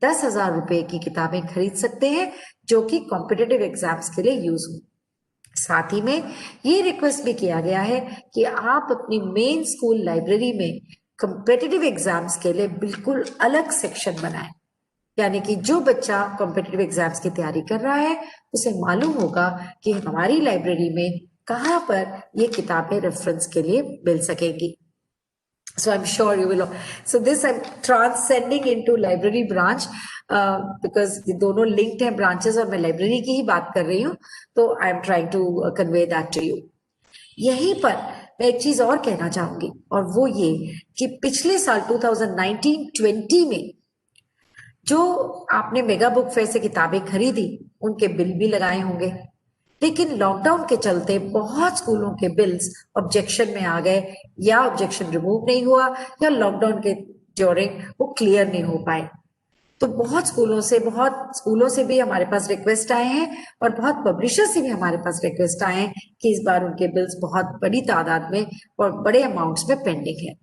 10,000 रुपए की किताबें खरीद सकते हैं जो कि कॉम्पिटिटिव एग्जाम्स के लिए यूज हो। साथ ही में ये रिक्वेस्ट भी किया गया है कि आप अपनी मेन स्कूल लाइब्रेरी में कॉम्पिटिटिव एग्जाम्स के लिए बिल्कुल अलग सेक्शन बनाएं, यानी कि जो बच्चा कॉम्पिटिटिव एग्जाम्स की तैयारी कर रहा है उसे मालूम होगा कि हमारी लाइब्रेरी में कहाँ पर ये किताबें रेफरेंस के लिए मिल सकेंगी। So I'm sure you will. So this I'm transcending into library branch because ये दोनों linked हैं branches और मैं library की ही बात कर रही हूँ, तो I'm trying to convey that to you. यहीं पर मैं एक चीज और कहना चाहूंगी और वो ये कि पिछले साल 2019-20 में जो आपने मेगा बुक फेयर से किताबें खरीदी उनके बिल भी लगाए होंगे, लेकिन लॉकडाउन के चलते बहुत स्कूलों के बिल्स ऑब्जेक्शन में आ गए या ऑब्जेक्शन रिमूव नहीं हुआ या लॉकडाउन के ड्यूरिंग वो क्लियर नहीं हो पाए। तो बहुत स्कूलों से भी हमारे पास रिक्वेस्ट आए हैं और बहुत पब्लिशर से भी हमारे पास रिक्वेस्ट आए हैं कि इस बार उनके बिल्स बहुत बड़ी तादाद में और बड़े अमाउंट्स में पेंडिंग है।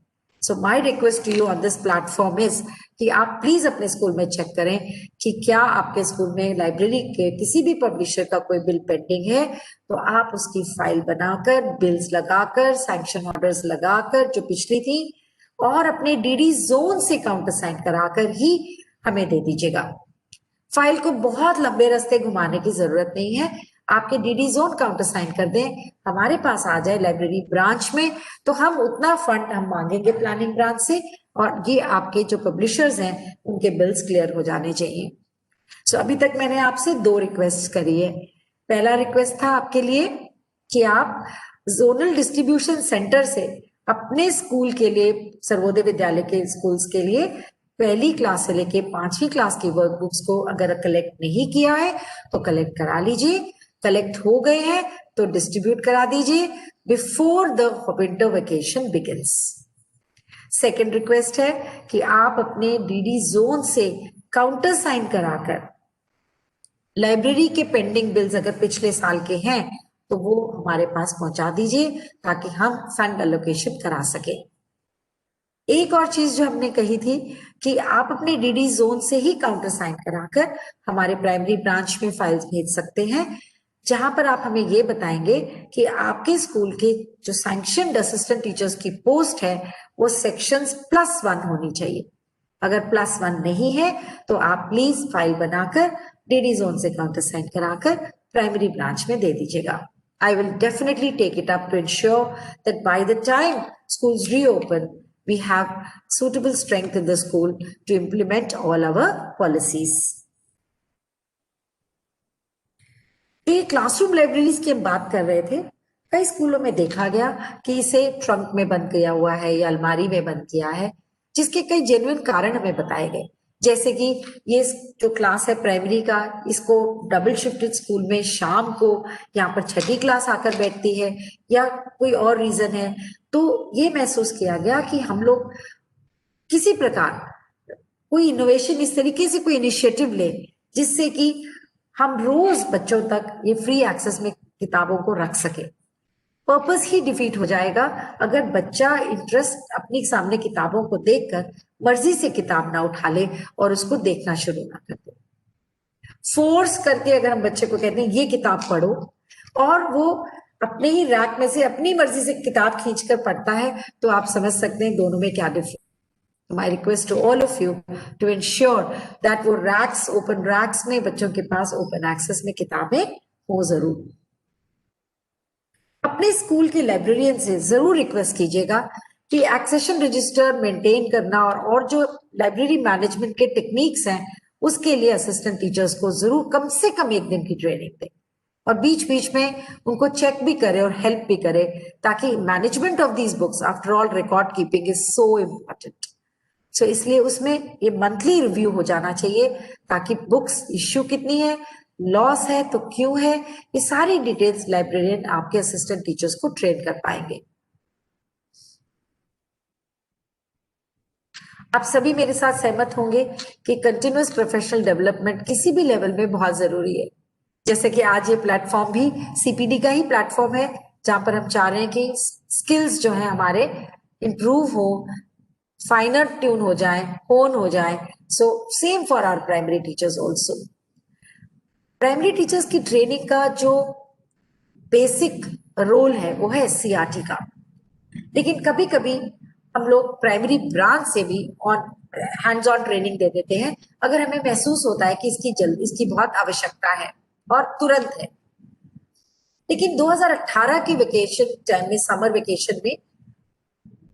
So my request to you on this platform is कि आप प्लीज अपने स्कूल में चेक करें कि क्या आपके स्कूल में लाइब्रेरी के किसी भी पब्लिशर का कोई बिल पेंडिंग है, तो आप उसकी फाइल बनाकर, बिल्स लगाकर, सैंक्शन ऑर्डर्स लगाकर जो पिछली थी, और अपने डीडी जोन से काउंटर साइन कराकर ही हमें दे दीजिएगा। फाइल को बहुत लंबे रास्ते घुमाने की जरूरत नहीं है, आपके डीडी जोन काउंटर साइन कर दें, हमारे पास आ जाए लाइब्रेरी ब्रांच में, तो हम उतना फंड हम मांगेंगे प्लानिंग ब्रांच से, और ये आपके जो पब्लिशर्स हैं उनके बिल्स क्लियर हो जाने चाहिए। सो अभी तक मैंने आपसे 2 रिक्वेस्ट करी है। पहला रिक्वेस्ट था आपके लिए कि आप जोनल डिस्ट्रीब्यूशन सेंटर से अपने स्कूल के लिए, सर्वोदय विद्यालय के स्कूल्स के लिए, पहली क्लास से लेके 5वीं क्लास की वर्कबुक्स को अगर कलेक्ट नहीं किया है तो कलेक्ट करा लीजिए, कलेक्ट हो गए हैं तो डिस्ट्रीब्यूट करा दीजिए before the winter vacation begins. Second request है कि आप अपने डीडी जोन से काउंटर साइन कराकर लाइब्रेरी के पेंडिंग बिल्स अगर पिछले साल के हैं तो वो हमारे पास पहुंचा दीजिए ताकि हम फंड एलोकेशन करा सके। एक और चीज जो हमने कही थी कि आप अपने डीडी जोन से ही काउंटर साइन कराकर हमारे प्राइमरी ब्रांच में फाइल्स भेज सकते हैं, जहां पर आप हमें ये बताएंगे कि आपके स्कूल के जो सैंक्शनड असिस्टेंट टीचर्स की पोस्ट है वो सेक्शंस +1 होनी चाहिए। अगर +1 नहीं है तो आप प्लीज फाइल बनाकर डीडी जोन से काउंटर साइन कराकर प्राइमरी ब्रांच में दे दीजिएगा। I will definitely take it up to ensure that by the time schools reopen, we have suitable strength in the school to implement all our policies. ये classroom libraries की हम बात कर रहे थे। कई स्कूलों में देखा गया कि इसे ट्रंक में बंद किया हुआ है या अलमारी में बंद किया है, जिसके कई जेन्युइन कारण हमें बताए गए, जैसे कि ये जो क्लास है प्राइमरी का, इसको डबल शिफ्टेड स्कूल में शाम को यहाँ पर 6ठी क्लास आकर बैठती है या कोई और रीजन है, तो ये महसूस किया गया कि हम लोग किसी प्रकार कोई इनोवेशन, इस तरीके से कोई इनिशिएटिव ले जिससे कि हम रोज बच्चों तक ये फ्री एक्सेस में किताबों को रख सके। पर्पस ही डिफीट हो जाएगा अगर बच्चा इंटरेस्ट अपनी सामने किताबों को देखकर मर्जी से किताब ना उठा ले और उसको देखना शुरू ना कर दे। फोर्स करके अगर हम बच्चे को कहते हैं ये किताब पढ़ो और वो अपने ही रैक में से अपनी मर्जी से किताब खींचकर पढ़ता है, तो आप समझ सकते हैं दोनों में क्या difference. My request to all of you to ensure that वो रैक्स, ओपन रैक्स में बच्चों के पास ओपन एक्सेस में किताबें हो जरूर। अपने स्कूल के लाइब्रेरियन से जरूर रिक्वेस्ट कीजिएगा कि एक्सेशन रजिस्टर मेंटेन करना और जो लाइब्रेरी मैनेजमेंट के टेक्निक्स हैं उसके लिए असिस्टेंट टीचर्स को जरूर कम से कम 1 दिन की ट्रेनिंग दें और बीच बीच में उनको चेक भी करे और हेल्प भी करे, ताकि management of these books, after all record keeping is so important. So इसलिए उसमें ये मंथली रिव्यू हो जाना चाहिए ताकि बुक्स इश्यू कितनी है, लॉस है तो क्यों है, ये सारी डिटेल्स लाइब्रेरियन आपके असिस्टेंट टीचर्स को ट्रेन कर पाएंगे। आप सभी मेरे साथ सहमत होंगे कि कंटिन्यूअस प्रोफेशनल डेवलपमेंट किसी भी लेवल में बहुत जरूरी है। जैसे कि आज ये प्लेटफॉर्म भी सीपीडी का ही प्लेटफॉर्म है, जहां पर हम चाह रहे हैं कि स्किल्स जो है हमारे इंप्रूव हो, फाइनर ट्यून हो जाए, होन हो जाए। So same for our primary teachers also. Primary teachers की ट्रेनिंग का जो बेसिक रोल है वो है सीआरटी का, लेकिन कभी कभी हम लोग प्राइमरी ब्रांच से भी हैंड्स ऑन ट्रेनिंग दे देते हैं अगर हमें महसूस होता है कि इसकी बहुत आवश्यकता है और तुरंत है। लेकिन 2018 की वेकेशन टाइम में, समर वेकेशन में,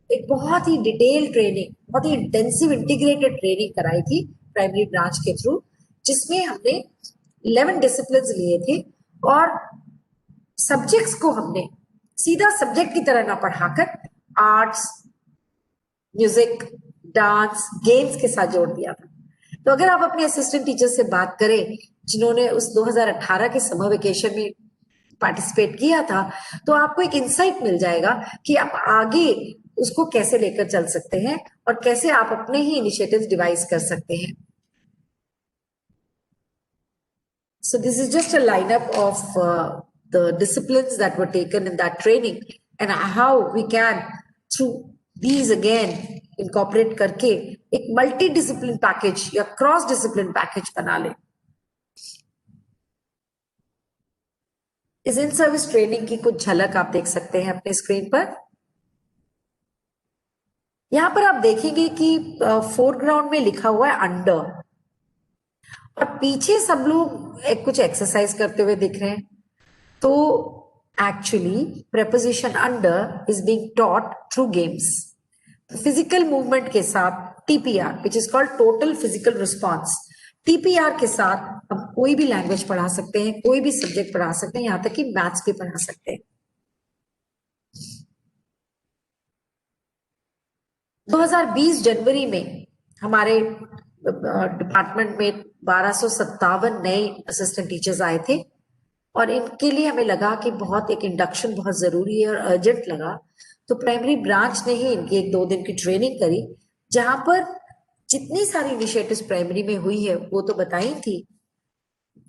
एक बहुत ही डिटेल ट्रेनिंग, बहुत ही इंटेंसिव इंटीग्रेटेड ट्रेनिंग कराई थी प्राइमरी ब्रांच के थ्रू, जिसमें हमने 11 डिसिप्लिन्स लिए थे और सब्जेक्ट्स को हमने सीधा सब्जेक्ट की तरह ना पढ़ाकर आर्ट्स, म्यूजिक, डांस, गेम्स के साथ जोड़ दिया था। तो अगर आप अपने असिस्टेंट टीचर से बात करें जिन्होंने उस 2018 के समर वेकेशन में पार्टिसिपेट किया था, तो आपको एक इंसाइट मिल जाएगा कि आप आगे उसको कैसे लेकर चल सकते हैं और कैसे आप अपने ही इनिशिएटिव्स डिवाइस कर सकते हैं। So this is just a lineup of the disciplines that were taken in that training and how we can through these again incorporate करके एक मल्टी डिसिप्लिन पैकेज या क्रॉस डिसिप्लिन पैकेज बना ले. इस in service training की कुछ झलक आप देख सकते हैं अपने स्क्रीन पर. यहां पर आप देखेंगे कि फोरग्राउंड में लिखा हुआ है अंडर और पीछे सब लोग कुछ एक्सरसाइज करते हुए दिख रहे हैं. तो actually preposition under is being taught through games. Physical movement के साथ TPR which is called total physical response. TPR के साथ हम कोई भी लैंग्वेज पढ़ा सकते हैं, कोई भी सब्जेक्ट पढ़ा सकते हैं, यहां तक कि मैथ्स भी पढ़ा सकते हैं. 2020 जनवरी में हमारे डिपार्टमेंट में 1257 नए असिस्टेंट टीचर्स आए थे और इनके लिए हमें लगा कि बहुत एक इंडक्शन बहुत जरूरी है और अर्जेंट लगा. तो प्राइमरी ब्रांच ने ही इनकी 1-2 दिन की ट्रेनिंग करी जहां पर जितनी सारी इनिशिएटिव्स प्राइमरी में हुई है वो तो बताई थी.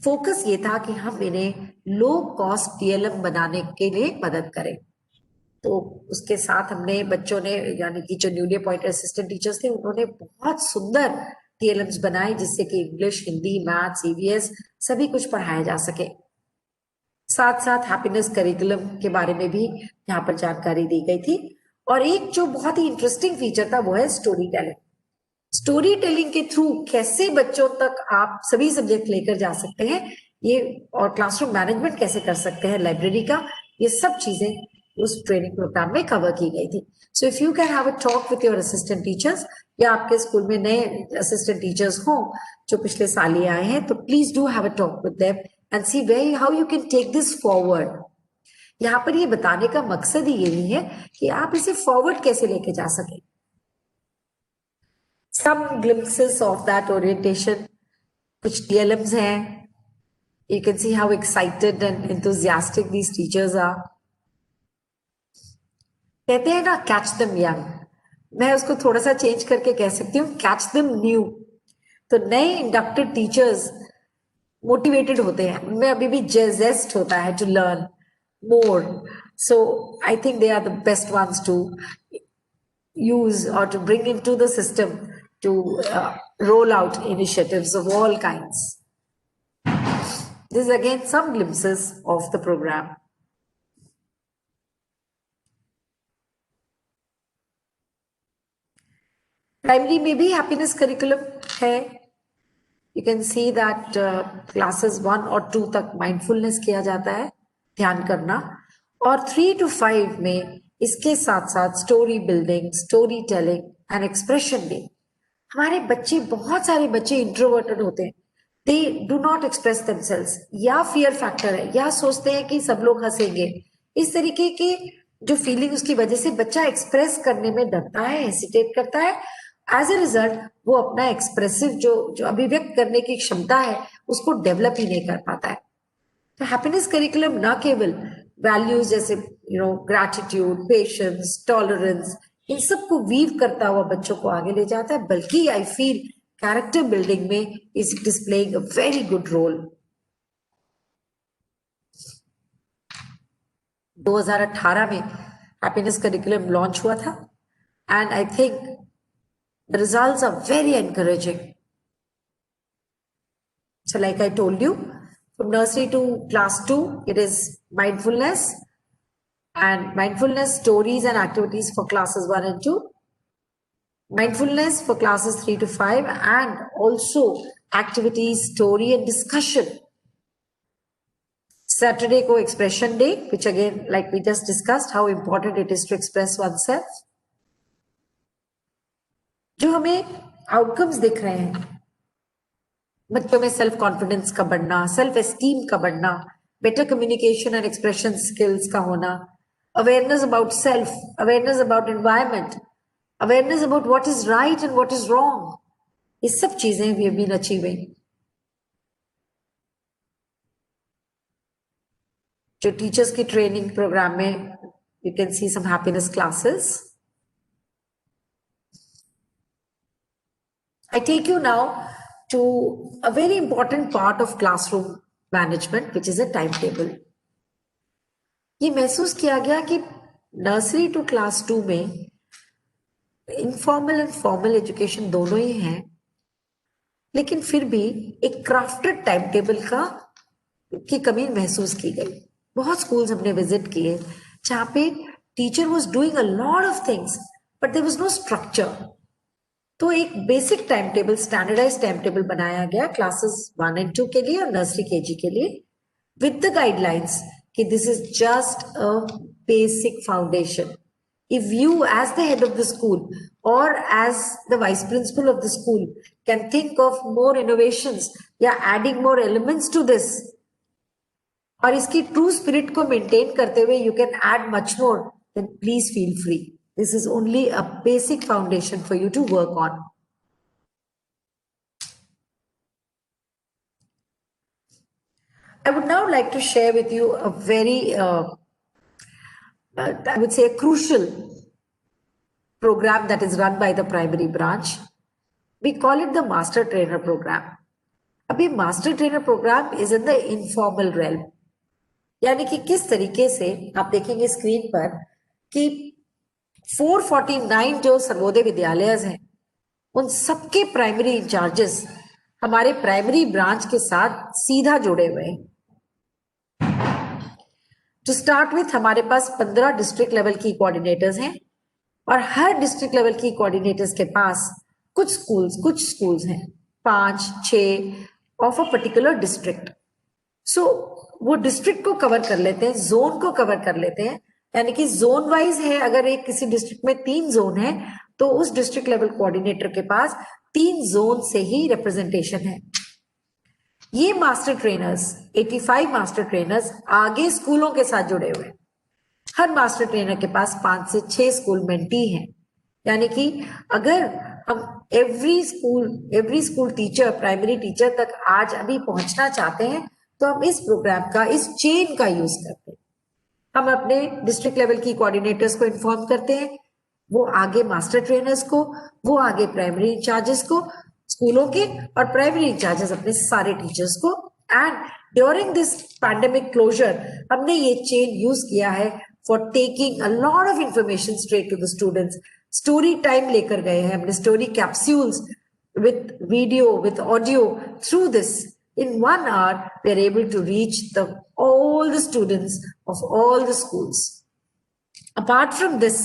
फोकस ये था कि हम इन्हें लो कॉस्ट TLM बनाने के लिए मदद करें. तो उसके साथ हमने बच्चों ने यानी कि जो न्यूली अपॉइंटेड असिस्टेंट टीचर्स थे उन्होंने बहुत सुंदर TLMs बनाए जिससे कि इंग्लिश, हिंदी, मैथ्स, EVS सभी कुछ पढ़ाया जा सके. साथ साथ हैप्पीनेस करिकुलम के बारे में भी यहाँ पर जानकारी दी गई थी. और एक जो बहुत ही इंटरेस्टिंग फीचर था वो है स्टोरी टेलिंग. स्टोरी टेलिंग के थ्रू कैसे बच्चों तक आप सभी सब्जेक्ट लेकर जा सकते हैं ये और क्लासरूम मैनेजमेंट कैसे कर सकते हैं लाइब्रेरी का, ये सब चीजें उस ट्रेनिंग प्रोग्राम में कवर की गई थी. So if you can have a talk with your assistant teachers या आपके स्कूल में नए असिस्टेंट टीचर्स हो जो पिछले साल ही आए हैं तो please do have a talk with them and see where how you can take this forward. यहाँ पर ये बताने का मकसद ही यही है कि आप इसे फॉरवर्ड कैसे लेके जा सके. Some glimpses of that orientation, कुछ TLMs हैं. You can see how excited and enthusiastic these teachers are. कहते हैं ना catch them young. मैं उसको थोड़ा सा चेंज करके कह सकती हूँ catch them new. तो नए inducted teachers मोटिवेटेड होते हैं, उनमें अभी भी जेस्ट होता है to learn more. So I think they are the best ones to use or to bring into the system to roll out initiatives of all kinds. This is again some glimpses of the program. Primary में भी happiness curriculum है. You can see that classes 1 और 2 तक mindfulness किया जाता है, ध्यान करना. और 3 to 5 में इसके साथ साथ story building, story telling and expression भी. हमारे बच्चे, बहुत सारे बच्चे इंट्रोवर्टेड होते हैं. They do not express themselves, या फियर फैक्टर है या सोचते हैं कि सब लोग हंसेंगे. इस तरीके के जो फीलिंग उसकी वजह से बच्चा एक्सप्रेस करने में डरता है, हेसिटेट करता है. एज ए रिजल्ट वो अपना एक्सप्रेसिव जो अभिव्यक्त करने की क्षमता है उसको डेवलप ही नहीं कर पाता है. तो हैप्पीनेस करिकुलम ना केवल वैल्यूज जैसे ग्रैटिट्यूड, पेशेंस, टॉलरेंस, इन सबको वीव करता हुआ बच्चों को आगे ले जाता है, बल्कि आई फील कैरेक्टर बिल्डिंग में is displaying a very good role. 2018 में हैप्पीनेस करिकुलम लॉन्च हुआ था and I think the results are very encouraging. So like I told you, from nursery to class 2, it is mindfulness and mindfulness stories and activities for classes 1 and 2. Mindfulness for classes 3 to 5 and also activities, story and discussion. Saturday ko expression day, which again, like we just discussed, how important it is to express oneself. जो हमें outcomes दिख रहे हैं, बच्चों में self confidence का बढ़ना, self esteem का बढ़ना, better communication and expression skills का होना, awareness about self, awareness about environment, awareness about what is right and what is wrong, ये सब चीजें वी हैव बीन अचीविंग. जो टीचर्स की ट्रेनिंग प्रोग्राम में you can see some happiness classes. I take you now to a very important part of classroom management which is a time table. ये महसूस किया गया कि नर्सरी टू क्लास 2 में informal and formal education दोनों ही हैं, लेकिन फिर भी एक क्राफ्टेड टाइम टेबल की कमी महसूस की गई। बहुत स्कूल्स हमने विजिट किए जहाँ पे teacher was doing a lot of things but there was no structure. तो एक basic time table, standardize time table बनाया गया क्लासेस 1 एंड 2 के लिए और नर्सरी केजी के लिए, with the guidelines कि this is just a basic foundation. If you as the head of the school or as the vice principal of the school can think of more innovations या adding more elements to this और इसकी true spirit को maintain करते हुए you can add much more, then please feel free. This is only a basic foundation for you to work on. I would now like to share with you a very I would say a crucial program that is run by the primary branch. We call it the Master Trainer Program. अभी Master Trainer Program is in the informal realm. यानी कि किस तरीके से आप देखेंगे screen पर कि 449 जो सर्वोदय विद्यालय हैं, उन सबके प्राइमरी इंचार्जेस हमारे प्राइमरी ब्रांच के साथ सीधा जुड़े हुए हैं। टू स्टार्ट विथ हमारे पास 15 डिस्ट्रिक्ट लेवल की कोऑर्डिनेटर्स हैं और हर डिस्ट्रिक्ट लेवल की कोऑर्डिनेटर्स के पास कुछ स्कूल्स हैं, 5-6 ऑफ अ पर्टिकुलर डिस्ट्रिक्ट। सो वो डिस्ट्रिक्ट को कवर कर लेते हैं, जोन को कवर कर लेते हैं, यानी कि जोन वाइज है, अगर एक किसी डिस्ट्रिक्ट में 3 जोन है तो उस डिस्ट्रिक्ट लेवल कोऑर्डिनेटर के पास 3 जोन से ही रिप्रेजेंटेशन है। ये मास्टर ट्रेनर्स 85 मास्टर ट्रेनर्स आगे स्कूलों के साथ जुड़े हुए हैं। हर मास्टर ट्रेनर के पास 5 से 6 स्कूल मेंटी हैं, यानी कि अगर हम every school teacher, primary teacher तक आज अभी पहुंचना चाहते हैं तो हम इस प्रोग्राम का, इस चेन का यूज करते हैं। हम अपने डिस्ट्रिक्ट लेवल की कोऑर्डिनेटर्स को इन्फॉर्म करते हैं, वो आगे मास्टर ट्रेनर्स को, वो आगे प्राइमरी इंचार्जेस को स्कूलों के, और प्राइमरी इंचार्जेस अपने सारे टीचर्स को। And during this pandemic closure हमने ये चेन यूज किया है for taking a lot of information straight to the students. Story time लेकर गए हैं हमने, story capsules with video, with audio. Through this in 1 hour we are able to reach all the students of all the schools. Apart from this,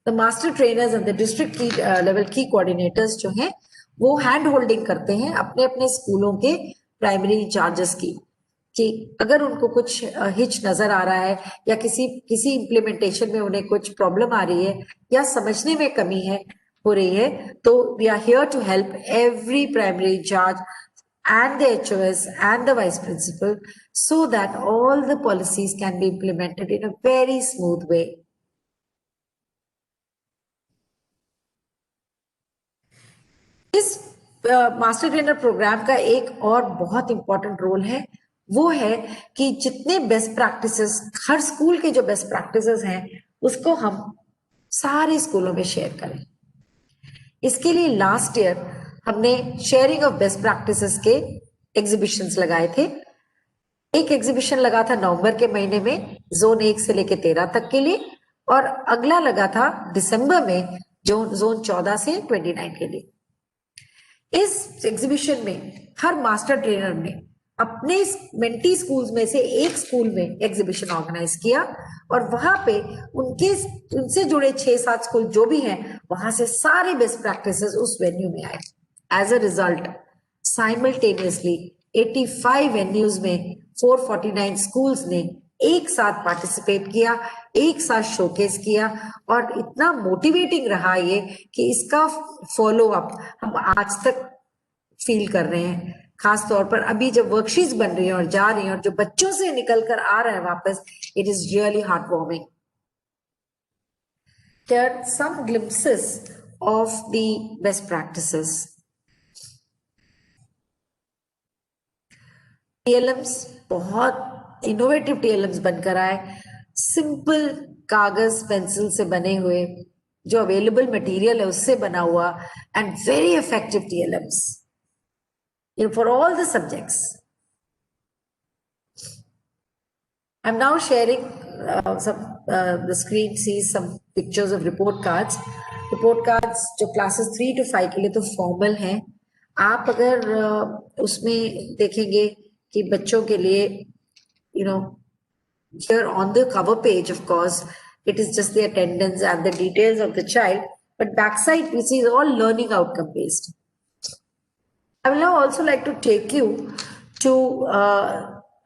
the master trainers and the district level key coordinators जो हैं वो hand holding करते हैं अपने अपने स्कूलों के primary incharges की, कि अगर उनको कुछ हिच नजर आ रहा है या किसी इम्प्लीमेंटेशन में उन्हें कुछ प्रॉब्लम आ रही है या समझने में कमी हो रही है, तो we are here to help every primary incharge and the HOS and the vice principal so that all the policies can be implemented in a very smooth way. इस मास्टर ट्रेनर प्रोग्राम का एक और बहुत important role है, वो है कि जितने बेस्ट प्रैक्टिसेस, हर स्कूल के जो बेस्ट प्रैक्टिसेस हैं उसको हम सारे स्कूलों में शेयर करें। इसके लिए लास्ट ईयर हमने शेयरिंग ऑफ बेस्ट प्रैक्टिसेस के एग्जीबिशंस लगाए थे। एक एग्जीबिशन लगा था नवंबर के महीने में जोन 1 से लेके 13 तक के लिए, और अगला लगा था दिसंबर में जोन 14 से 29 के लिए। इस एग्जीबिशन में हर मास्टर ट्रेनर ने अपने मेंटी स्कूल्स में से एक स्कूल में एग्जीबिशन ऑर्गेनाइज किया और वहां पे उनसे जुड़े 6-7 स्कूल जो भी हैं वहां से सारे बेस्ट प्रैक्टिसेस उस वेन्यू में आए। As a result simultaneously 85 venues में 449 स्कूल्स ने एक साथ पार्टिसिपेट किया, एक साथ शोकेस किया, और इतना मोटिवेटिंग रहा ये कि इसका फॉलो अप हम आज तक फील कर रहे हैं। खास तौर पर अभी जब वर्कशीट्स बन रही हैं और जा रही हैं और जो बच्चों से निकल कर आ रहा है वापस, it is really heart warming. Here are some glimpses of the best practices. TLMs बहुत इनोवेटिव TLMs बनकर आए, सिंपल कागज पेंसिल से बने हुए, जो अवेलेबल मटेरियल है उससे बना हुआ, and very effective TLMs for all the subjects. I'm now sharing the screen sees some pictures of report cards. Report cards जो classes 3 to 5 के लिए तो formal हैं. आप अगर उसमें देखेंगे कि बच्चों के लिए, you know, here on the cover page, of course, it is just the attendance and the details of the child, but backside we see is all learning outcome based. I will now also like to take you to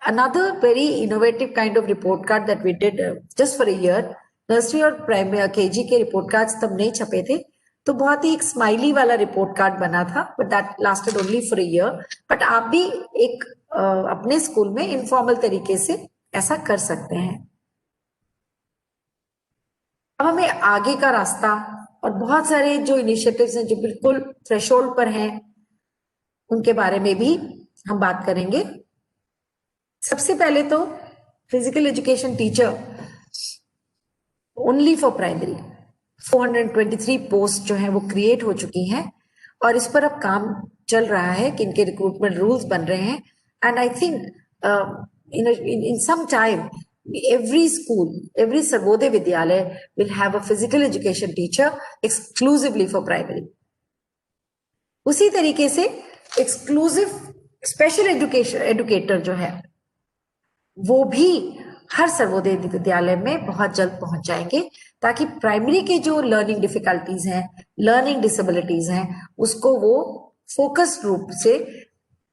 another very innovative kind of report card that we did just for a year. Nursery और primary KG के report cards तब नहीं छपे थे, तो बहुत ही एक smiley वाला रिपोर्ट कार्ड बना था, but that lasted only for a year. But आप भी एक अपने स्कूल में इनफॉर्मल तरीके से ऐसा कर सकते हैं. अब हमें आगे का रास्ता और बहुत सारे जो इनिशिएटिव्स हैं जो बिल्कुल थ्रेशोल्ड पर हैं, उनके बारे में भी हम बात करेंगे. सबसे पहले तो physical education teacher only for primary 423 post जो है वो क्रिएट हो चुकी हैं, और इस पर अब काम चल रहा है कि इनके रिक्रूटमेंट रूल्स बन रहे हैं. And I think in some time every school, every Sarvodaya Vidyalaya will have a physical education teacher exclusively for primary. उसी तरीके से एक्सक्लूसिव स्पेशल एजुकेशन एडुकेटर जो है वो भी हर सर्वोदय विद्यालय में बहुत जल्द पहुंच जाएंगे, ताकि प्राइमरी के जो लर्निंग डिफिकल्टीज हैं, लर्निंग डिसेबिलिटीज हैं, उसको वो फोकस रूप से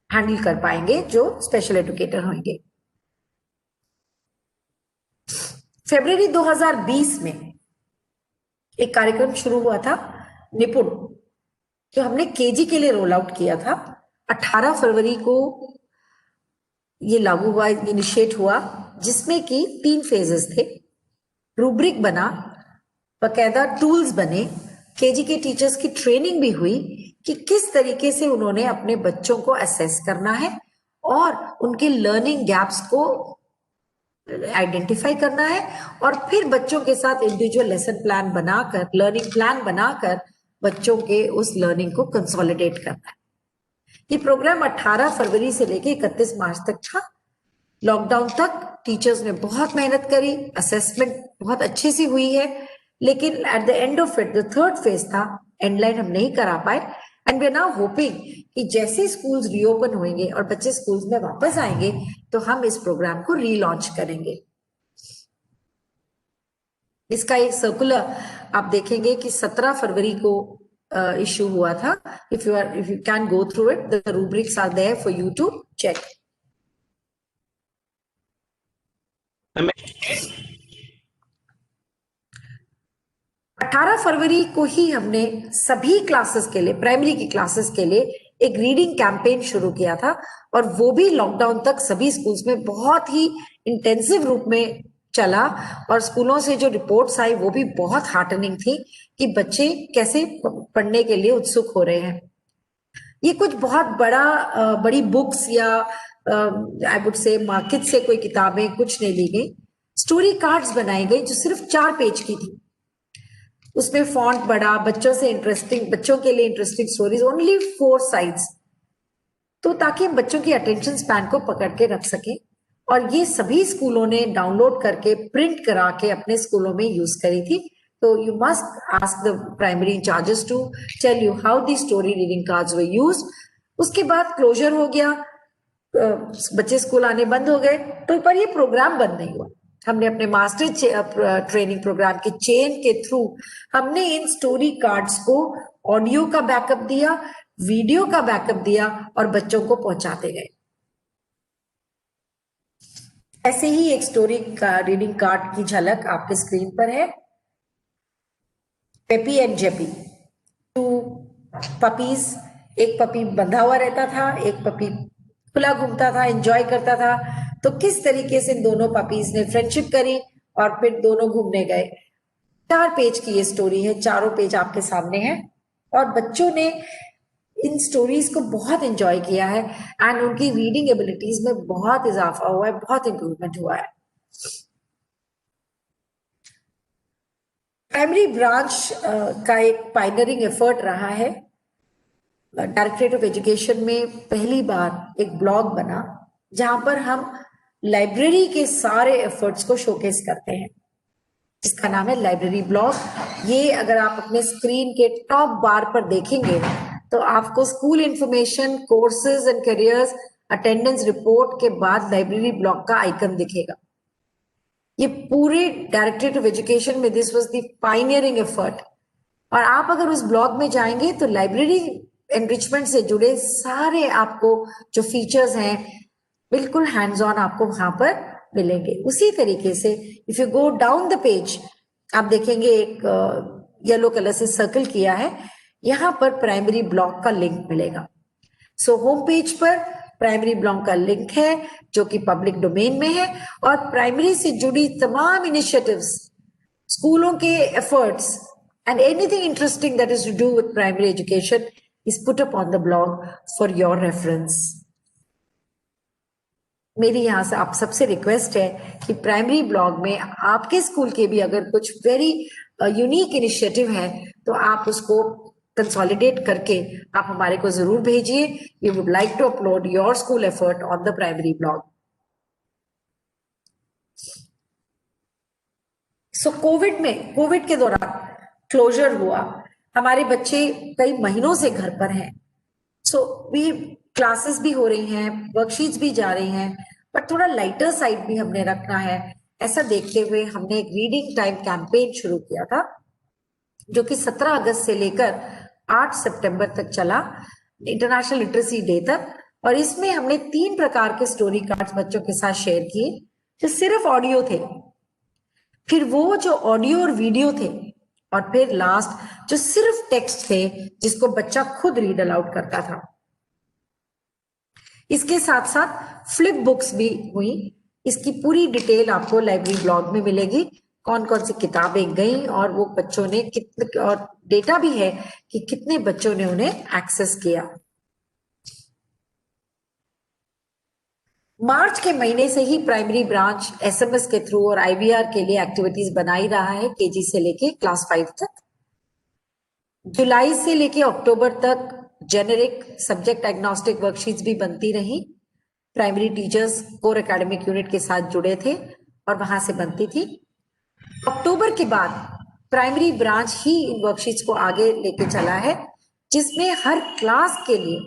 हैंडल कर पाएंगे जो स्पेशल एडुकेटर होंगे. फरवरी 2020 में एक कार्यक्रम शुरू हुआ था निपुण, जो हमने केजी के लिए रोल आउट किया था. 18 फरवरी को ये लागू हुआ, इनिशिएट हुआ, जिसमें कि 3 फेजेस थे. रूब्रिक बना, बकायदा टूल्स बने, केजी के टीचर्स की ट्रेनिंग भी हुई कि किस तरीके से उन्होंने अपने बच्चों को असेस करना है और उनके लर्निंग गैप्स को आइडेंटिफाई करना है, और फिर बच्चों के साथ इंडिविजुअल लेसन प्लान बनाकर, लर्निंग प्लान बनाकर बच्चों के उस लर्निंग को कंसोलिडेट करना है. ये प्रोग्राम 18 फरवरी से लेके 31 मार्च तक था. लॉकडाउन तक टीचर्स ने बहुत मेहनत करी, असेसमेंट बहुत अच्छी सी हुई है, लेकिन at the end of it the third phase था, एंडलाइन हम नहीं करा पाए. And we are now hoping कि जैसे स्कूल्स रीओपन होंगे और बच्चे स्कूल्स में वापस आएंगे तो हम इस प्रोग्राम को रीलॉन्च करेंगे. इसका एक सर्कुलर आप देखेंगे कि 17 फरवरी को इश्यू हुआ था. If you can go through it, the rubrics are there for you to check. 18 फरवरी को ही हमने सभी क्लासेस के लिए, प्राइमरी की क्लासेस के लिए एक रीडिंग कैंपेन शुरू किया था, और वो भी लॉकडाउन तक सभी स्कूल्स में बहुत ही इंटेंसिव रूप में चला. और स्कूलों से जो रिपोर्ट्स आई वो भी बहुत हार्टनिंग थी कि बच्चे कैसे पढ़ने के लिए उत्सुक हो रहे हैं. ये कुछ बहुत बड़ी बुक्स या आई वुड से मार्केट से कोई किताबें कुछ नहीं ली गई. स्टोरी कार्ड्स बनाई गई जो सिर्फ 4 पेज की थी. उसमें फॉन्ट बड़ा, बच्चों से इंटरेस्टिंग, बच्चों के लिए इंटरेस्टिंग स्टोरीज, ओनली 4 साइड्स, तो ताकि हम बच्चों की अटेंशन स्पैन को पकड़ के रख सकें. और ये सभी स्कूलों ने डाउनलोड करके प्रिंट करा के अपने स्कूलों में यूज करी थी. तो you must ask the primary incharges to tell you how the story reading cards were used. उसके बाद क्लोजर हो गया, बच्चे स्कूल आने बंद हो गए, तो पर ये प्रोग्राम बंद नहीं हुआ. हमने अपने मास्टर ट्रेनिंग प्रोग्राम के चेन के थ्रू हमने इन स्टोरी कार्ड्स को ऑडियो का बैकअप दिया, वीडियो का बैकअप दिया और बच्चों को पहुंचाते गए. ऐसे ही एक स्टोरी का रीडिंग कार्ड की झलक आपके स्क्रीन पर है. पेपी एंड जेपी, 2 पपीज, एक पपी बंधा हुआ रहता था, एक पपी खुला घूमता था, एंजॉय करता था. तो किस तरीके से इन दोनों पपीज ने फ्रेंडशिप करी और फिर दोनों घूमने गए. 4 पेज की ये स्टोरी है, चारों पेज आपके सामने हैं, और बच्चों ने इन स्टोरीज को बहुत एंजॉय किया है एंड उनकी रीडिंग एबिलिटीज में बहुत इजाफा हुआ है, बहुत इंप्रूवमेंट हुआ है. प्राइमरी ब्रांच का एक पायनियरिंग एफर्ट रहा है. डायरेक्टरेट ऑफ एजुकेशन में पहली बार एक ब्लॉग बना जहां पर हम लाइब्रेरी के सारे एफर्ट्स को शोकेस करते हैं, जिसका नाम है लाइब्रेरी ब्लॉग। ये अगर आप अपने स्क्रीन के टॉप बार पर देखेंगे तो आपको school information, courses and careers, attendance report के बाद लाइब्रेरी ब्लॉग का आइकन दिखेगा। ये पूरे डायरेक्टरेट ऑफ एजुकेशन में this was the pioneering effort. और आप अगर उस ब्लॉग में जाएंगे तो लाइब्रेरी एनरिचमेंट से जुड़े सारे आपको जो फीचर्स हैं बिल्कुल हैंड्स ऑन आपको वहां पर मिलेंगे। उसी तरीके से if you go down the page, आप देखेंगे एक येलो कलर से सर्कल किया है, यहां पर प्राइमरी ब्लॉग का लिंक मिलेगा। सो होम पेज पर प्राइमरी ब्लॉग का लिंक है जो कि पब्लिक डोमेन में है, और प्राइमरी से जुड़ी तमाम इनिशिएटिव्स, स्कूलों के efforts and anything interesting that is to do with primary education is put up on the blog for your reference. मेरी यहाँ से आप सबसे रिक्वेस्ट है कि प्राइमरी ब्लॉग में आपके स्कूल के भी अगर कुछ वेरी यूनिक इनिशिएटिव है तो आप उसको कंसोलिडेट करके आप हमारे को जरूर भेजिए। We would like to upload your school effort on the primary blog. So COVID के दौरान क्लोजर हुआ, हमारे बच्चे कई महीनों से घर पर हैं। सो वी क्लासेस भी हो रही हैं, वर्कशीट्स भी जा रही हैं, पर थोड़ा लाइटर साइड भी हमने रखना है। ऐसा देखते हुए हमने एक रीडिंग टाइम कैंपेन शुरू किया था जो कि 17 अगस्त से लेकर 8 सितंबर तक चला, इंटरनेशनल लिटरेसी डे तक। और इसमें हमने 3 प्रकार के स्टोरी कार्ड्स बच्चों के साथ शेयर किए जो सिर्फ ऑडियो थे, फिर वो जो ऑडियो और वीडियो थे, और फिर लास्ट जो सिर्फ टेक्स्ट थे जिसको बच्चा खुद रीड अलाउड करता था। इसके साथ साथ फ्लिप बुक्स भी हुई। इसकी पूरी डिटेल आपको लाइब्रेरी ब्लॉग में मिलेगी, कौन कौन सी किताबें गई और वो बच्चों ने कितने, और डेटा भी है कि कितने बच्चों ने उन्हें एक्सेस किया। मार्च के महीने से ही प्राइमरी ब्रांच एसएमएस के थ्रू और आईवीआर के लिए एक्टिविटीज बना ही रहा है, केजी से लेके क्लास 5 तक। जुलाई से लेके अक्टूबर तक जेनेरिक सब्जेक्ट एग्नोस्टिक वर्कशीट्स भी बनती रही। Primary teachers core academic unit के साथ जुड़े थे और वहां से बनती थी। अक्टूबर के बाद प्राइमरी ब्रांच ही इन वर्कशीट्स को आगे लेके चला है, जिसमें हर क्लास के लिए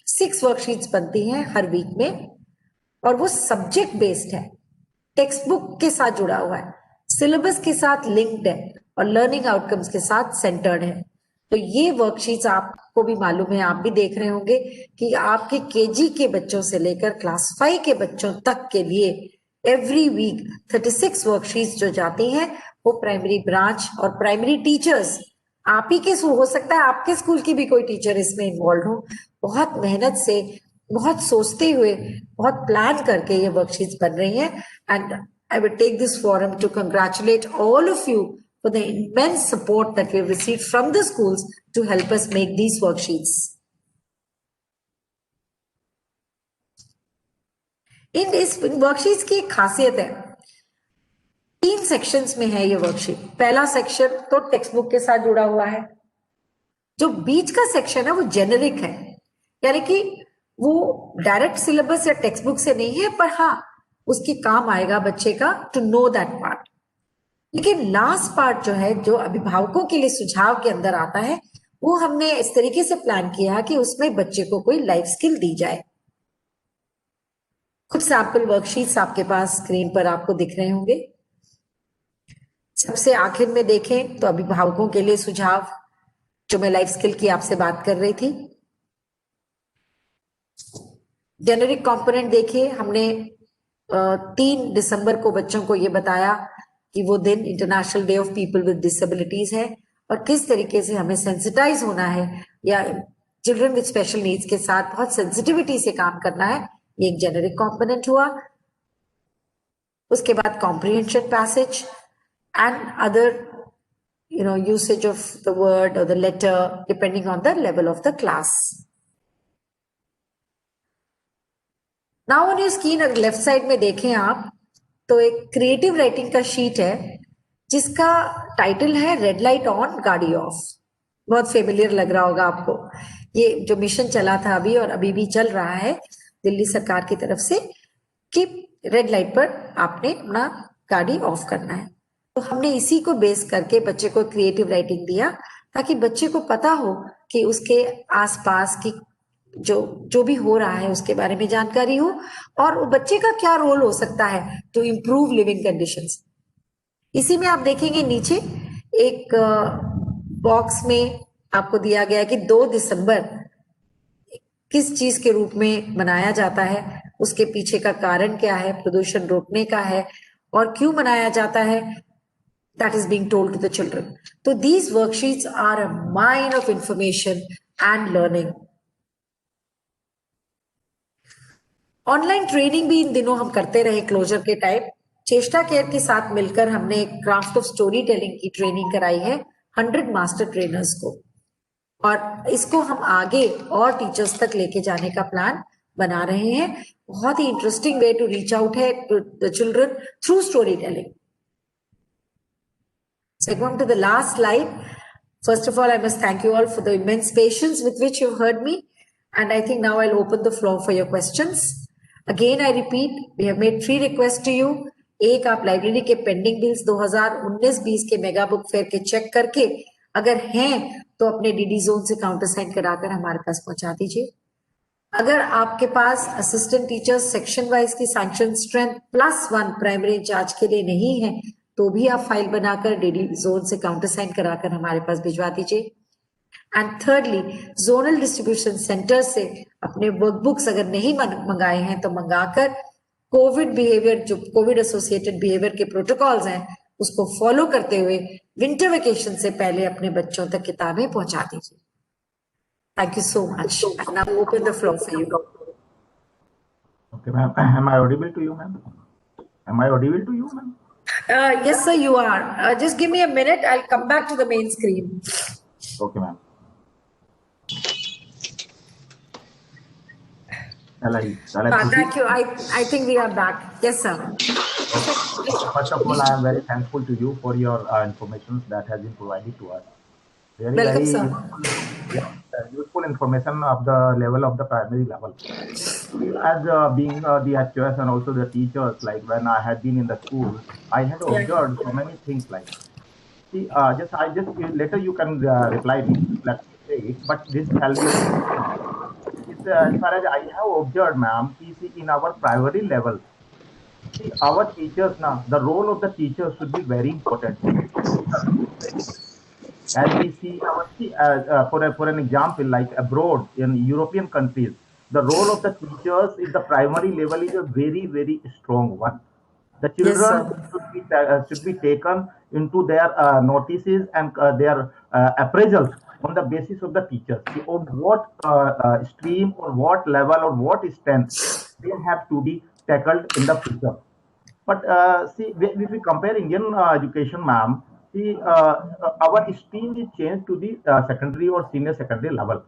6 वर्कशीट्स बनती हैं हर वीक में, और वो सब्जेक्ट बेस्ड है, टेक्स्ट बुक के साथ जुड़ा हुआ है, सिलेबस के साथ लिंक्ड है और लर्निंग आउटकम्स के साथ सेंटर्ड है। तो ये वर्कशीट्स आपको भी मालूम है, आप भी देख रहे होंगे कि आपके केजी के बच्चों से लेकर क्लास 5 के बच्चों तक के लिए एवरी वीक 36 वर्कशीट्स जो जाती हैं वो प्राइमरी ब्रांच और प्राइमरी टीचर्स, आप ही के हो सकता है आपके स्कूल की भी कोई टीचर इसमें इन्वॉल्व हो, बहुत मेहनत से, बहुत सोचते हुए, बहुत प्लान करके ये वर्कशीट्स बन रही हैं। And I will take this forum to congratulate all of you for the immense support that we've received from the schools to help us make these worksheets. इस वर्कशीट्स की एक खासियत है, 3 सेक्शंस में है ये वर्कशीट। पहला सेक्शन तो टेक्स्ट बुक के साथ जुड़ा हुआ है, जो बीच का सेक्शन है वो जेनेरिक है, यानी कि वो डायरेक्ट सिलेबस या टेक्स्ट बुक से नहीं है, पर हाँ उसके काम आएगा बच्चे का टू नो दैट पार्ट। लेकिन लास्ट पार्ट जो है, जो अभिभावकों के लिए सुझाव के अंदर आता है, वो हमने इस तरीके से प्लान किया कि उसमें बच्चे को कोई लाइफ स्किल दी जाए। कुछ सैंपल वर्कशीट्स आपके पास स्क्रीन पर आपको दिख रहे होंगे। सबसे आखिर में देखें तो अभिभावकों के लिए सुझाव, जो मैं लाइफ स्किल की आपसे बात कर रही थी। जेनेरिक कंपोनेंट देखिए, हमने 3 दिसंबर को बच्चों को ये बताया कि वो दिन international day of people with disabilities है और किस तरीके से हमें सेंसिटाइज होना है या चिल्ड्रन विद स्पेशल नीड्स के साथ बहुत सेंसिटिविटी से काम करना है। ये एक जेनेरिक कंपोनेंट हुआ। उसके बाद comprehension passage and other usage of the word और the letter depending on the level of the class. Now on your screen अगर लेफ्ट साइड में देखें आप तो एक क्रिएटिव राइटिंग का शीट है जिसका टाइटल है रेड लाइट ऑन गाड़ी ऑफ। बहुत फेमिलियर लग रहा होगा आपको। ये जो मिशन चला था अभी और अभी भी चल रहा है दिल्ली सरकार की तरफ से, कि रेड लाइट पर आपने अपना गाड़ी ऑफ करना है। तो हमने इसी को बेस करके बच्चे को क्रिएटिव राइटिंग दिया, ताकि बच्चे को पता हो कि उसके आसपास की जो जो भी हो रहा है उसके बारे में जानकारी हो, और वो बच्चे का क्या रोल हो सकता है टू इम्प्रूव लिविंग कंडीशंस। इसी में आप देखेंगे नीचे एक बॉक्स में आपको दिया गया है कि 2 दिसंबर किस चीज के रूप में मनाया जाता है, उसके पीछे का कारण क्या है, प्रदूषण रोकने का है, और क्यों मनाया जाता है, that is being told to the children. So these worksheets are a mine of information and learning. Online training भी इन दिनों हम करते रहे क्लोजर के टाइम। चेष्टा केयर के साथ मिलकर हमने एक क्राफ्ट ऑफ स्टोरी टेलिंग की ट्रेनिंग कराई है 100 मास्टर ट्रेनर्स को, और इसको हम आगे और टीचर्स तक लेके जाने का प्लान बना रहे हैं। बहुत ही interesting way to reach out है to the children through story telling. So I come to the last slide. First of all, I must thank you all for the immense patience with which you've heard me. And I think now I'll open the floor for your questions. Again, I repeat, we have made 3 requests to you. एक, आप library के pending bills 2019-20 के mega book fair के check करके अगर हैं तो अपने डीडी जोन से काउंटर साइन कराकर हमारे पास पहुंचा दीजिए। अगर आपके पास असिस्टेंट टीचर्स सेक्शन वाइज की सैंक्शन स्ट्रेंथ +1 प्राइमरी इंचार्ज के लिए नहीं है तो भी आप फाइल बनाकर डीडी जोन से काउंटर साइन कराकर हमारे पास भिजवा दीजिए। And thirdly, zonal distribution centre से अपने वर्कबुक्स अगर नहीं मंगाए हैं तो मंगाकर कोविड बिहेवियर, जो कोविड एसोसिएटेड बिहेवियर के प्रोटोकॉल्स हैं, उसको फॉलो करते हुए विंटर वेकेशन से पहले अपने बच्चों तक किताबें पहुंचा दीजिए। Thank you so much. And now open the floor for you. Okay, ma'am. Am I audible to you, ma'am? Am I audible to you, ma'am? Yes, sir, you are. Just give me a minute. I'll come back to the main screen. Okay, ma'am. Thank you. I think we are back. Yes, sir. First of all, I am very thankful to you for your information that has been provided to us. Very, Welcome, very sir. useful information of the level of the primary level. As being the HOS and also the teachers, like when I had been in the school, I had observed so many things like, see, later you can reply me, let me say it, but this shall be, as far as I have observed, ma'am, see, in our primary level, see, our teachers now, the role of the teachers should be very important. As we see, for an example, like abroad in European countries, the role of the teachers in the primary level is a very, very strong one. The children should be taken into their notices and their appraisals on the basis of the teachers. See, on what stream or what level or what strength they have to be tackled in the future. But see, if we compare Indian education, ma'am, see, our stream is changed to the secondary or senior secondary level.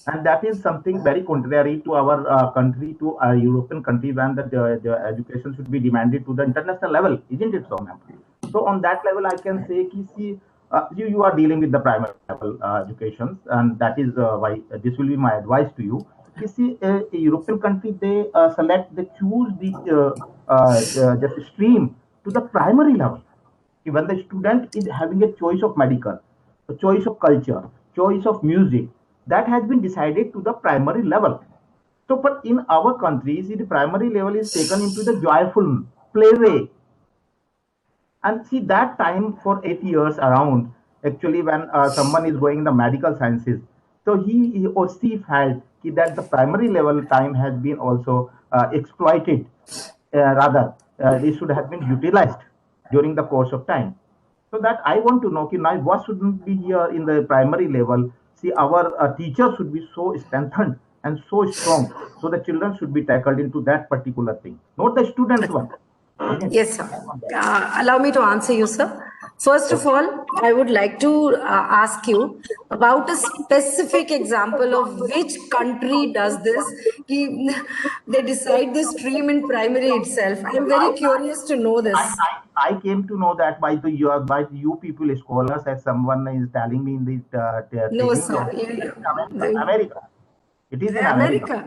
And that is something very contrary to our country, to European countries, and the education should be demanded to the international level, isn't it so, ma'am? So on that level, I can say, see, you are dealing with the primary level education, and that is why this will be my advice to you. You see, a European country, they choose the stream to the primary level. When the student is having a choice of medical, a choice of culture, choice of music, that has been decided to the primary level. So, but in our countries, the primary level is taken into the joyful play way. And see, that time for 8 years around, actually, when someone is going in the medical sciences, so he or she felt that the primary level time has been also exploited. It should have been utilized during the course of time. So that I want to know, now what shouldn't be here in the primary level. See, our teachers should be so strengthened and so strong, so the children should be tackled into that particular thing, not the students one. Yes, sir. Allow me to answer you, sir. First of all, I would like to ask you about a specific example of which country does this. They decide the stream in primary itself. I'm very curious to know this. I came to know that by you people scholars, as someone is telling me in the no, sir. America. It is in America.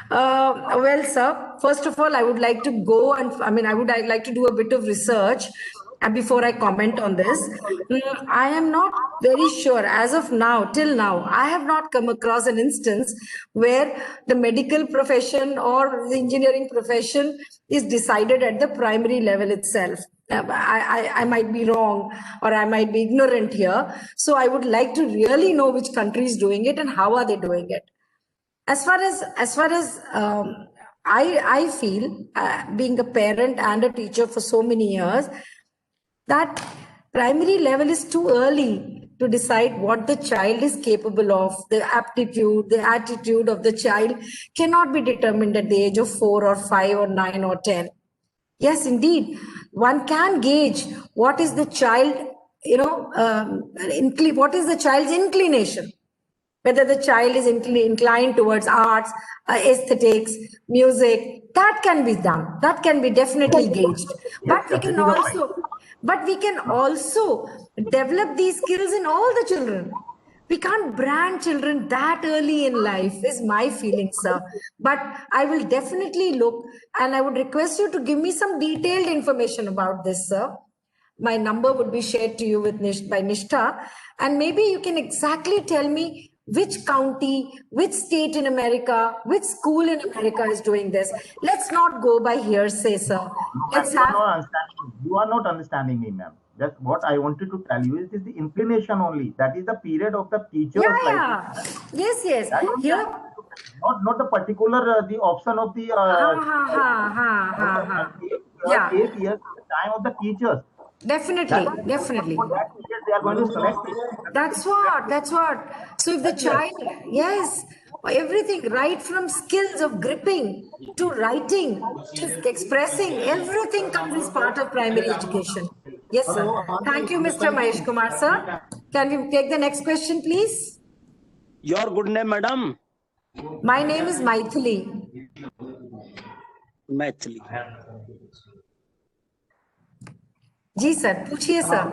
America. Well, sir, first of all, I would like to go and I would like to do a bit of research before I comment on this. I am not very sure as of now, till now, I have not come across an instance where the medical profession or the engineering profession is decided at the primary level itself. I might be wrong or I might be ignorant here. So I would like to really know which country is doing it and how are they doing it. As far as I feel, being a parent and a teacher for so many years, that primary level is too early to decide what the child is capable of. The aptitude, the attitude of the child cannot be determined at the age of 4 or 5 or 9 or 10. Yes, indeed, one can gauge what is the child, what is the child's inclination, whether the child is inclined towards arts, aesthetics, music. That can be done. That can be definitely gauged. Yes, But we can also develop these skills in all the children. We can't brand children that early in life, is my feeling, sir. But I will definitely look, and I would request you to give me some detailed information about this, sir. My number would be shared to you by Nishtha, and maybe you can exactly tell me which county, which state in America, which school in America is doing this. Let's not go by hearsay, sir. Let's you are have. not understanding. You are not understanding me, ma'am. That's what I wanted to tell you. It is the inclination only. That is the period of the teacher's life. Yeah. Yes. Here. Not the particular the option of the Yeah. 8 years, the time of the teachers. Definitely. For that period, they are going to select it. That's what. So if the child, yes, everything right from skills of gripping to writing to expressing, everything comes as part of primary education. Yes, sir. Thank you, Mr. Mahesh Kumar, sir. Can we take the next question, please? Your good name, madam? My name is Maithili. Maithili. जी sir, पूछिए sir.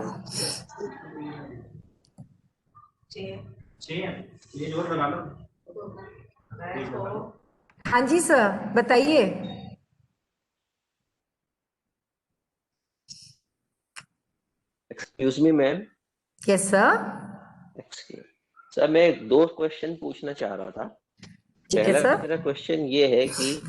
हाँ जी sir, बताइए. Excuse me ma'am. Yes sir. Sir मैं 2 question पूछना चाह रहा था. पहला मेरा क्वेश्चन ये है कि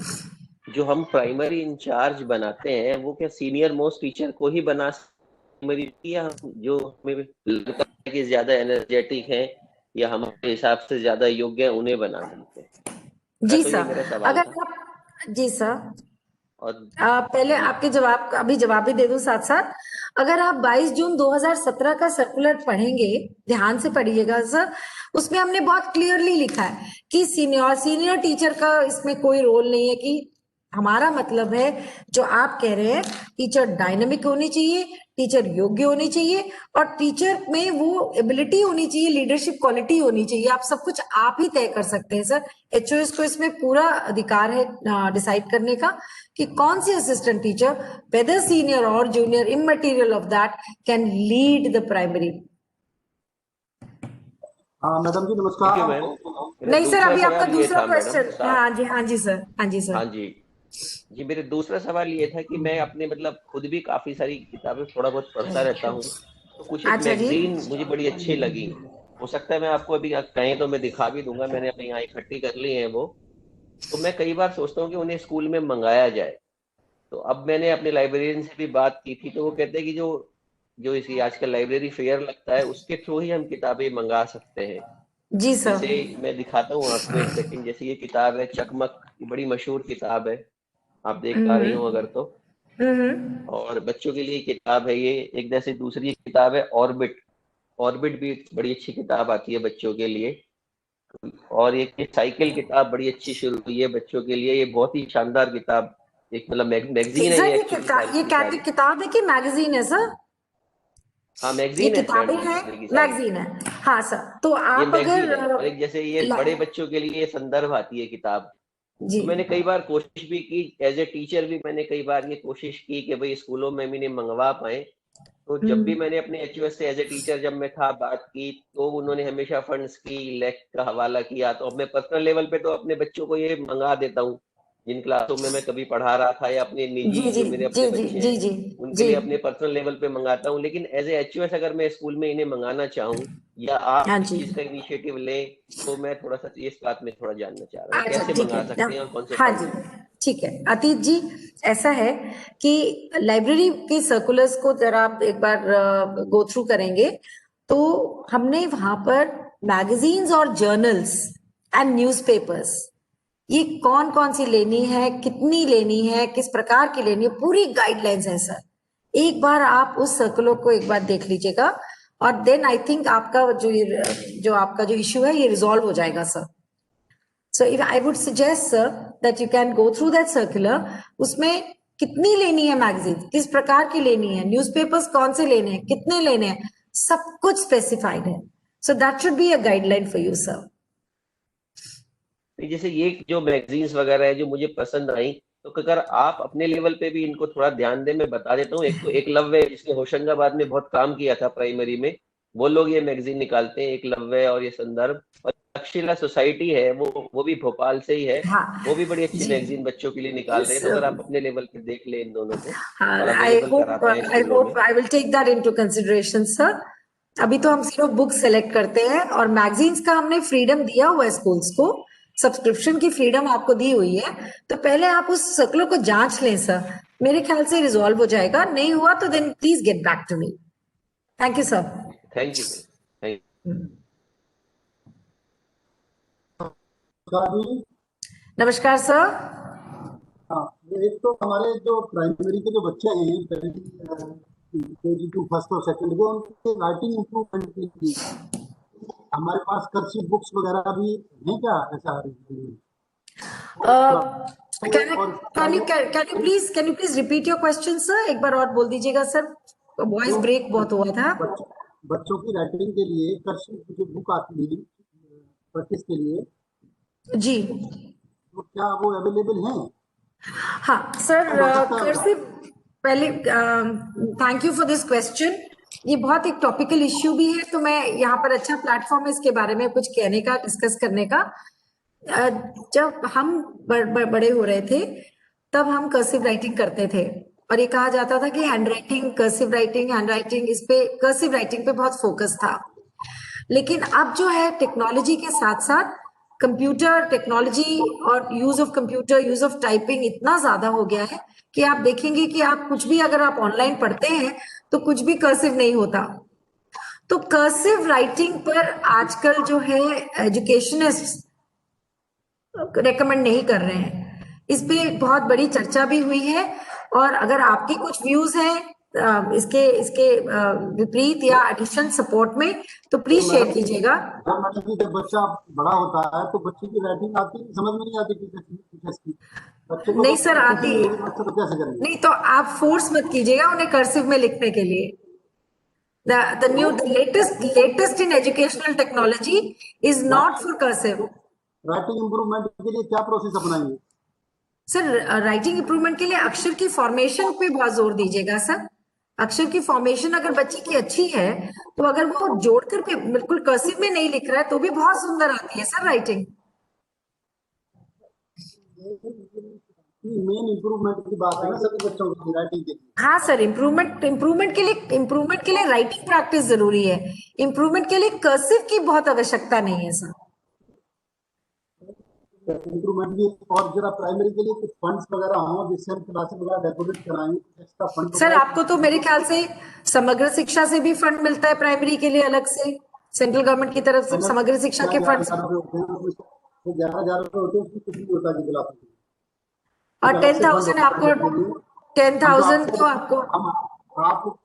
जो हम प्राइमरी इंचार्ज बनाते हैं वो क्या सीनियर मोस्ट टीचर को ही बना प्राइमरी, या जो हमें लगता है कि ज्यादा एनर्जेटिक हैं या हमारे हिसाब से ज्यादा योग्य हैं उन्हें बना देते हैं? जी सर, अगर आप, जी सर, और पहले आपके जवाब अभी जवाब भी दे दूं साथ साथ. अगर आप 22 जून 2017 का सर्कुलर पढ़ेंगे, ध्यान से पढ़िएगा सर, उसमें हमने बहुत क्लियरली लिखा है कि सीनियर टीचर का इसमें कोई रोल नहीं है. कि हमारा मतलब है जो आप कह रहे हैं, टीचर डायनामिक होनी चाहिए, टीचर योग्य होनी चाहिए और टीचर में वो एबिलिटी होनी चाहिए, लीडरशिप क्वालिटी होनी चाहिए. आप सब कुछ आप ही तय कर सकते हैं सर. एचओएस को इसमें पूरा अधिकार है डिसाइड करने का कि कौन सी असिस्टेंट टीचर, वेदर सीनियर और junior, immaterial of that, can lead the primary. Madam ji नमस्कार. नहीं सर, अभी आपका दूसरा क्वेश्चन. हाँ जी सर. जी मेरा दूसरा सवाल ये था कि मैं अपने मतलब खुद भी काफी सारी किताबें थोड़ा बहुत पढ़ता रहता हूँ, तो कुछ मैगजीन मुझे बड़ी अच्छी लगी. हो सकता है मैं आपको अभी कहें तो मैं दिखा भी दूंगा, मैंने अपने यहाँ इकट्ठी कर ली है वो. तो मैं कई बार सोचता हूँ कि उन्हें स्कूल में मंगाया जाए. तो अब मैंने अपने लाइब्रेरियन से भी बात की थी, तो वो कहते हैं कि जो इसी आजकल लाइब्रेरी फेयर लगता है उसके थ्रू ही हम किताबें मंगा सकते हैं. जी सर. जैसे मैं दिखाता हूँ आपको एक सेकंड. जैसे ये किताब है चकमक, बड़ी मशहूर किताब है, आप देख पा रही हो अगर तो. और बच्चों के लिए किताब है ये. एक जैसे दूसरी किताब है ऑर्बिट भी बड़ी अच्छी किताब आती है बच्चों के लिए. और एक साइकिल किताब बड़ी अच्छी शुरू हुई है बच्चों के लिए. ये बहुत ही शानदार किताब, एक मतलब मैगजीन है ये क्या किताब है कि मैगजीन है सर? हाँ मैगजीन है, मैगजीन है. हाँ सर. तो आप अगर एक जैसे ये बड़े बच्चों के लिए संदर्भ आती है किताब. तो मैंने कई बार कोशिश भी की, एज ए टीचर भी मैंने कई बार ये कोशिश की कि भाई स्कूलों में भी नहीं मंगवा पाए, तो जब भी मैंने अपने एचयूएस से एज ए टीचर जब मैं था बात की, तो उन्होंने हमेशा फंड्स की लैक का हवाला किया। तो अब मैं पर्सनल लेवल पे तो अपने बच्चों को ये मंगा देता हूँ, जिन क्लासों में मैं कभी पढ़ा रहा था, या अपने निजी जी जी जो मेरे जी अपने जी बच्चे जी हैं जी उनके जी। लिए अपने पर्सनल लेवल पे मंगाता हूँ। लेकिन एज ए एचयूएस अगर मैं स्कूल में इन्हें मंगाना चाहूँ, या आप हाँ इस जी। चीज का इनिशिएटिव लें, तो मैं थोड़ा सा इस बात में थोड़ा जानना चाह रहा हूँ, अच्छा कैसे ठीक मंगा है। सकते हैं और कौन से हाँ फंड जी से? ठीक है अतीत जी, ऐसा है कि लाइब्रेरी के सर्कुलर्स को जरा आप एक बार गो थ्रू करेंगे, तो हमने वहां पर मैगजीन्स और जर्नल्स एंड न्यूज़पेपर्स, ये कौन कौन सी लेनी है, कितनी लेनी है, किस प्रकार की लेनी है, पूरी गाइडलाइंस है सर। एक बार आप उस सर्कुलर को एक बार देख लीजिएगा, और देन आई थिंक आपका जो आपका जो इश्यू है ये रिजॉल्व हो जाएगा sir. So if I would suggest, sir, that you can go through that circular, उसमें कितनी लेनी है मैगजीन, किस प्रकार की लेनी है, न्यूज़पेपर्स कौन से लेने हैं, कितने लेने हैं, सब कुछ स्पेसिफाइड है। So that should be a guideline for you, sir. जैसे ये जो मैगजीन्स वगैरह है जो मुझे पसंद आई, तो अगर आप अपने लेवल पे भी इनको थोड़ा ध्यान दें, मैं बता देता हूँ। एक तो एकलव्य, जिसने होशंगाबाद में बहुत काम किया था प्राइमरी में, वो लोग ये मैगजीन निकालते हैं, एकलव्य और ये संदर्भ। और तक्षशिला सोसाइटी है, वो भी भोपाल से ही है, हाँ वो भी बड़ी अच्छी जी। मैगजीन बच्चों के लिए निकाल रहे हैं। तो अगर आप अपने लेवल पे देख लें इन दोनों को, और I अवेलेबल hope कराते हैं स्कूलों में। I will take that into consideration, sir. अभी तो हम सिर्फ बुक सेलेक्ट करते हैं, और मैगजीन्स का हमने फ्रीडम दिया हुआ है स्कूल्स को, सब्सक्रिप्शन की फ्रीडम आपको दी हुई है। तो पहले आप उस सर्कुलर को जांच लें सर, मेरे ख्याल से रिजॉल्व हो जाएगा। नहीं हुआ तो then please get back to me. Thank you sir. Thank you, thank you. जी। नमस्कार सर। हाँ, ये एक तो हमारे जो प्राइमरी के जो बच्चे हैं, केजी टू फर्स्ट और सेकंड के, उनके राइटिंग इम्प्रूवमेंट के लिए हमारे पास कर्सिव बुक्स वगैरह भी हैं क्या, ऐसा can you please repeat your question sir, एक बार और बोल दीजिएगा सर, वॉइस ब्रेक बहुत हुआ था। बच्चों की राइटिंग के लिए कर्सिव जो बुक आती है प्रैक्टिस के लिए, जी तो क्या वो अवेलेबल हैं? हाँ सर, तो हो सकता है कर्सिव, पहले thank you for this question. ये बहुत एक टॉपिकल इश्यू भी है, तो मैं यहाँ पर अच्छा प्लेटफॉर्म है इसके बारे में कुछ कहने का, डिस्कस करने का। जब हम बड़े हो रहे थे, तब हम कर्सिव राइटिंग करते थे, और ये कहा जाता था कि हैंड राइटिंग, इस पे कर्सिव राइटिंग पे बहुत फोकस था। लेकिन अब जो है टेक्नोलॉजी के साथ साथ कंप्यूटर टेक्नोलॉजी और use of computer, use of typing इतना ज्यादा हो गया है कि आप देखेंगे कि आप कुछ भी अगर आप ऑनलाइन पढ़ते हैं तो कुछ भी कर्सिव नहीं होता। तो कर्सिव राइटिंग पर आजकल जो है एजुकेशनिस्ट रेकमेंड नहीं कर रहे हैं। इस पे बहुत बड़ी चर्चा भी हुई है, और अगर आपके कुछ व्यूज हैं इसके विपरीत या एडिशन सपोर्ट में, तो प्लीज शेयर कीजिएगा। जब बच्चा बड़ा होता है तो बच्चे की राइटिंग आती, समझ में नहीं आती की बच्चे को, नहीं सर आती, बच्चे को कैसे करेंगे? नहीं तो आप फोर्स मत कीजिएगा उन्हें कर्सिव में लिखने के लिए। the latest in educational technology is not for cursive. Writing improvement के लिए क्या प्रोसेस अपनाएंगे? सर राइटिंग इंप्रूवमेंट के लिए अक्षर की फॉर्मेशन पे बहुत जोर दीजिएगा सर। अक्षर की फॉर्मेशन अगर बच्चे की अच्छी है, तो अगर वो जोड़कर पे बिल्कुल कर्सिव में नहीं लिख रहा है, तो भी बहुत सुंदर आती है सर राइटिंग। मेन इंप्रूवमेंट की बात है ना सभी बच्चों की राइटिंग के लिए। हाँ सर, इम्प्रूवमेंट के लिए राइटिंग प्रैक्टिस जरूरी है। इम्प्रूवमेंट के लिए कर्सिव की बहुत आवश्यकता नहीं है सर। इंप्रूवमेंट की, और जरा प्राइमरी के लिए कुछ फंड्स वगैरह हो जिससे हम क्लासेस वगैरह डेकोरेट कराएंगे, एक्स्ट्रा फंड। सर आपको तो मेरे ख्याल से समग्र शिक्षा से भी फंड मिलता है प्राइमरी के लिए अलग से, सेंट्रल गवर्नमेंट की तरफ से समग्र शिक्षा के फंड। 11,000 रुपए होते हैं, उसमें कुछ नहीं होता जी क्लास में। और 10,000 आपको, 10,000 तो आपको,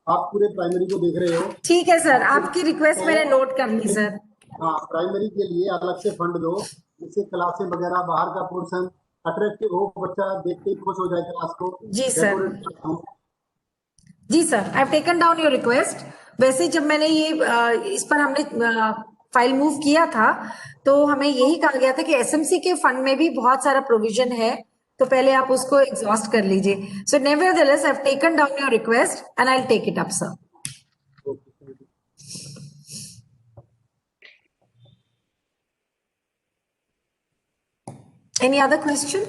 आप पूरे प्राइमरी को देख रहे हो। ठीक है सर, आपकी रिक्वेस्ट मैंने नोट कर ली सर। हाँ, प्राइमरी के लिए अलग से फंड दो, जिससे क्लासें वगैरह बाहर का पोर्शन अट्रैक्टिव हो, बच्चा देखते ही खुश हो जाए क्लास को। जी सर, जी sir, I have taken down your request. वैसे जब मैंने ये इस पर हमने फाइल मूव किया था, तो हमें यही कहा गया था कि एसएमसी के फंड में भी बहुत सारा प्रोविजन है तो पहले आप उसको एग्जॉस्ट कर लीजिए. So nevertheless I have taken down your request and I will take it up, sir. Any other question?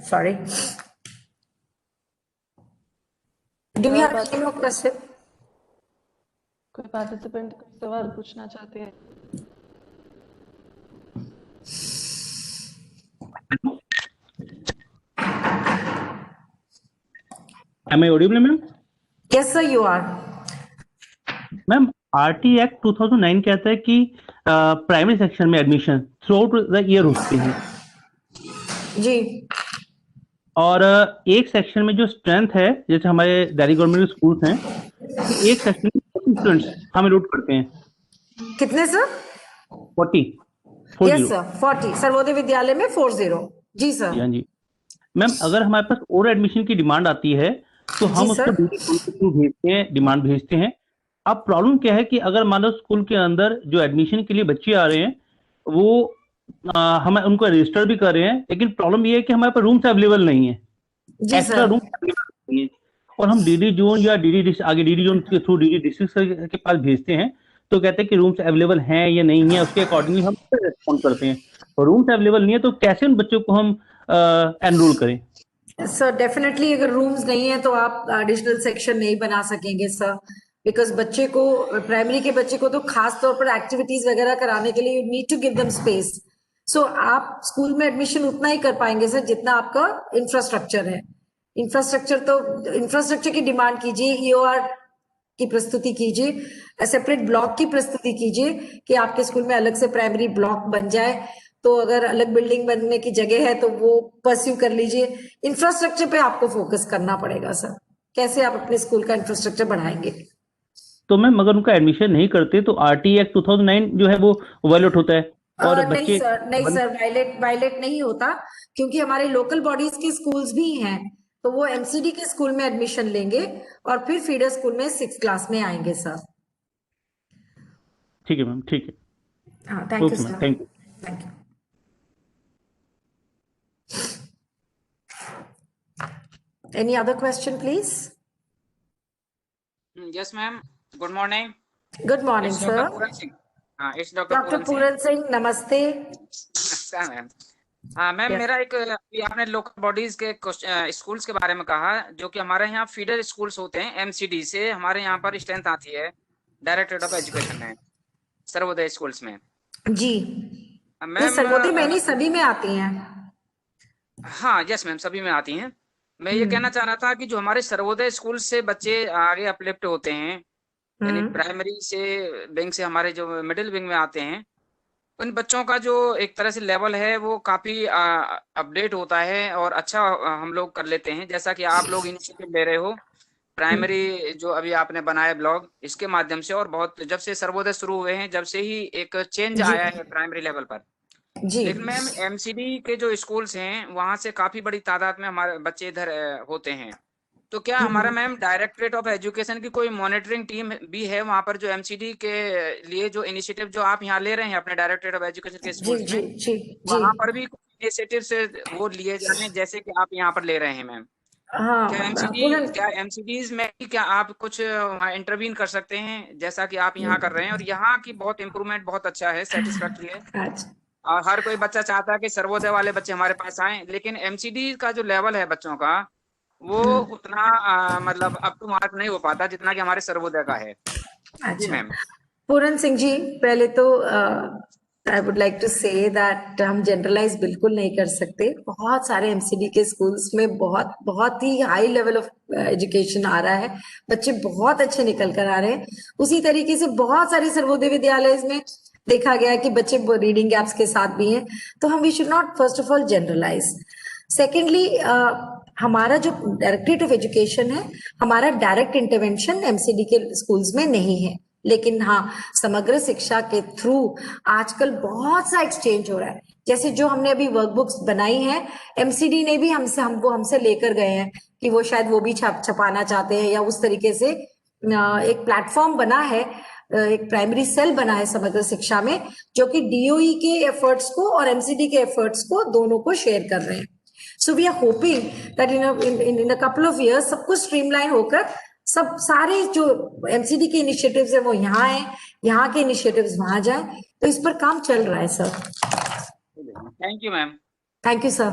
Sorry. Do we have any more question? कोई पार्टिसिपेंट सवाल पूछना चाहते हैं? Am I audible, ma'am? Yes, sir, you are. Ma'am RT act 2009 कहता है कि primary section में admission through out the year होते हैं जी. और एक सेक्शन में जो स्ट्रेंथ है, जैसे हमारे दिल्ली गवर्नमेंट स्कूल्स हैं, एक सेक्शन में स्टूडेंट्स हम अलॉट करते हैं. कितने sir? 40. Yes sir, 40. Sarvodaya Vidyalaya में 40. जी सर. हाँ जी मैम. अगर हमारे पास और एडमिशन की डिमांड आती है तो हम जी, उसको सर. भेजते हैं, डिमांड भेजते हैं. अब प्रॉब्लम क्या है कि अगर मान लो स्कूल के अंदर जो एडमिशन के लिए बच्चे आ रहे हैं वो हम उनको रजिस्टर भी कर रहे हैं, लेकिन प्रॉब्लम ये है कि हमारे पास रूम्स अवेलेबल नहीं है, जी एक्स्ट्रा सर. रूम अवेलेबल नहीं है. और हम डीडी जोन या डीडी जोन के थ्रू डीडी डिस्ट्रिक्ट के पास भेजते हैं तो कहते हैं कि रूम्स अवेलेबल हैं या नहीं है, उसके अकॉर्डिंगली हम रिस्पॉन्ड करते हैं. और रूम्स अवेलेबल नहीं है तो कैसे उन बच्चों को हम एनरोल करें? सर डेफिनेटली अगर रूम्स नहीं है तो आप एडिशनल सेक्शन नहीं बना सकेंगे सर, बिकॉज बच्चे को, प्राइमरी के बच्चे को तो खास तौर पर एक्टिविटीज वगैरह कराने के लिए you need to give them space. So आप स्कूल में एडमिशन उतना ही कर पाएंगे सर जितना आपका इंफ्रास्ट्रक्चर है. इंफ्रास्ट्रक्चर की डिमांड कीजिए, ईओआर की प्रस्तुति कीजिए, सेपरेट ब्लॉक की प्रस्तुति कीजिए कि आपके स्कूल में अलग से प्राइमरी ब्लॉक बन जाए. तो अगर अलग बिल्डिंग बनने की जगह है तो वो परस्यू कर लीजिए. इंफ्रास्ट्रक्चर पे आपको फोकस करना पड़ेगा सर. कैसे आप अपने स्कूल का इंफ्रास्ट्रक्चर बढ़ाएंगे? तो मैम अगर उनका एडमिशन नहीं करते तो आरटी एक्ट 2009 जो है वो वायलेट होता है और बच्चे नहीं सर, वायलेट नहीं होता, क्योंकि हमारे लोकल बॉडीज के स्कूल्स भी हैं तो वो एमसीडी के स्कूल में एडमिशन लेंगे और फिर फीडर स्कूल में 6th क्लास में आएंगे सर. ठीक है मैम, ठीक है. हाँ, thank you sir. Thank you. Thank you. Any other question, please? Yes, ma'am. Good morning. Good morning, It's sir. Dr. Puran Singh. It's Dr. Dr. Puran Singh, नमस्ते. अच्छा ma'am. Ma'am Yes. मेरा एक अभी आपने local bodies के schools के बारे में कहा, जो कि हमारे यहाँ फीडर स्कूल्स होते हैं एमसीडी से. हमारे यहाँ पर स्ट्रेंथ आती है डायरेक्टरेट ऑफ एजुकेशन में, सर्वोदय स्कूल्स में. जी. मैम सर्वोदय में नहीं, सभी में आती हैं. हाँ, यस मैम, सभी में आती हैं. मैं ये कहना चाह रहा था कि जो हमारे सर्वोदय स्कूल से बच्चे आगे अपलिफ्ट होते हैं, यानी प्राइमरी से विंग से हमारे जो मिडिल विंग में आते हैं, उन बच्चों का जो एक तरह से लेवल है वो काफी अपडेट होता है और अच्छा हम लोग कर लेते हैं. जैसा कि आप लोग इनिशिएटिव ले रहे हो, प्राइमरी जो अभी आपने बनाया ब्लॉग, इसके माध्यम से, और बहुत जब से सर्वोदय शुरू हुए हैं जब से ही एक चेंज आया है प्राइमरी लेवल पर. लेकिन मैम एमसीडी के जो स्कूल्स हैं वहां से काफी बड़ी तादाद में हमारे बच्चे इधर होते हैं. तो क्या हमारा मैम डायरेक्टरेट ऑफ एजुकेशन की कोई मॉनिटरिंग टीम भी है वहां पर, जो एमसीडी के लिए जो इनिशिएटिव जो आप यहाँ ले रहे हैं अपने डायरेक्टरेट ऑफ एजुकेशन के स्कूल्स में, वहां पर भी इनिशिएटिव से वो लिए जा रहे हैं जैसे कि आप यहाँ पर ले रहे हैं मैम? क्या एमसीडीज में क्या आप कुछ इंटरवीन कर सकते हैं जैसा कि आप यहाँ कर रहे हैं? और यहाँ की बहुत इम्प्रूवमेंट बहुत अच्छा है, सेटिस्फैक्टरी है. और हर कोई बच्चा चाहता है कि सर्वोदय वाले बच्चे हमारे पास आए, लेकिन एमसीडी का जो लेवल है बच्चों का वो उतना मतलब अप टू मार्क नहीं हो पाता जितना कि हमारे सर्वोदय का है. अच्छा मैम. पूरन सिंह जी, पहले तो I would like to say that हम जनरलाइज बिल्कुल नहीं कर सकते. बहुत सारे एमसीडी के स्कूल्स में बहुत ही हाई लेवल ऑफ एजुकेशन आ रहा है, बच्चे बहुत अच्छे निकल कर आ रहे हैं. उसी तरीके से बहुत सारे सर्वोदय विद्यालय में देखा गया है कि बच्चे रीडिंग गैप्स के साथ भी हैं. तो हम we should not first of all generalise. Secondly, हमारा जो डायरेक्टरेट ऑफ एजुकेशन है, हमारा डायरेक्ट इंटरवेंशन एमसीडी के स्कूल्स में नहीं है. लेकिन हाँ, समग्र शिक्षा के थ्रू आजकल बहुत सा एक्सचेंज हो रहा है. जैसे जो हमने अभी वर्कबुक्स बनाई हैं, एमसीडी ने भी हमसे लेकर गए हैं कि वो शायद वो भी छपाना चाहते हैं, या उस तरीके से एक प्लेटफॉर्म बना है एक प्राइमरी सेल बना है समग्र शिक्षा में, जो कि डीओई के एफर्ट्स को और एमसीडी के एफर्ट्स को दोनों को शेयर कर रहे हैं. So we are hoping that in a couple of years सब कुछ स्ट्रीमलाइन होकर सब सारे जो एमसीडी के इनिशिएटिव्स है वो यहाँ है, यहाँ के इनिशिएटिव्स वहां जाए. तो इस पर काम चल रहा है sir. Thank you ma'am. Thank you sir.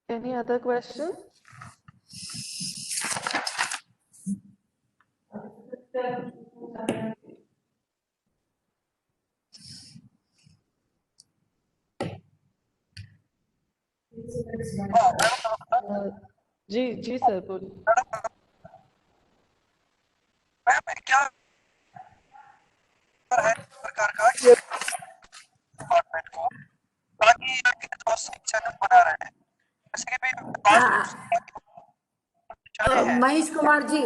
Any other question? जी सर बोलिए. क्या है सरकार का ये डिपार्टमेंट को, ताकि चैनल बना रहे हैं, जैसे कि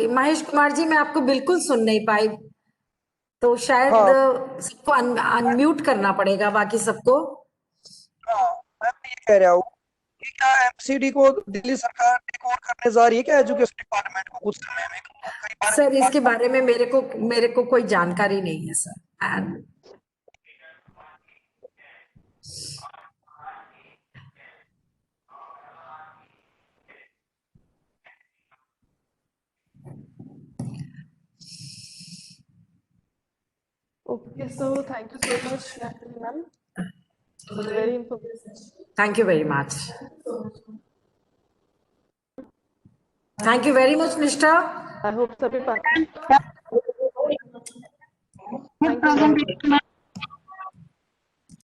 महेश कुमार जी मैं आपको बिल्कुल सुन नहीं पाई, तो शायद सबको अनम्यूट करना पड़ेगा बाकी सबको. मैं ये कह रहा हूँ कि क्या एमसीडी को दिल्ली सरकार टेक ओवर करने जा रही है क्या एजुकेशन डिपार्टमेंट को कुछ समय में? सर इसके बारे में मेरे को कोई जानकारी नहीं है sir. Okay, so thank you so much, ma'am. It was very informative. Thank you very much. Thank you very much, Nishtha. I hope sabhi. Thank you.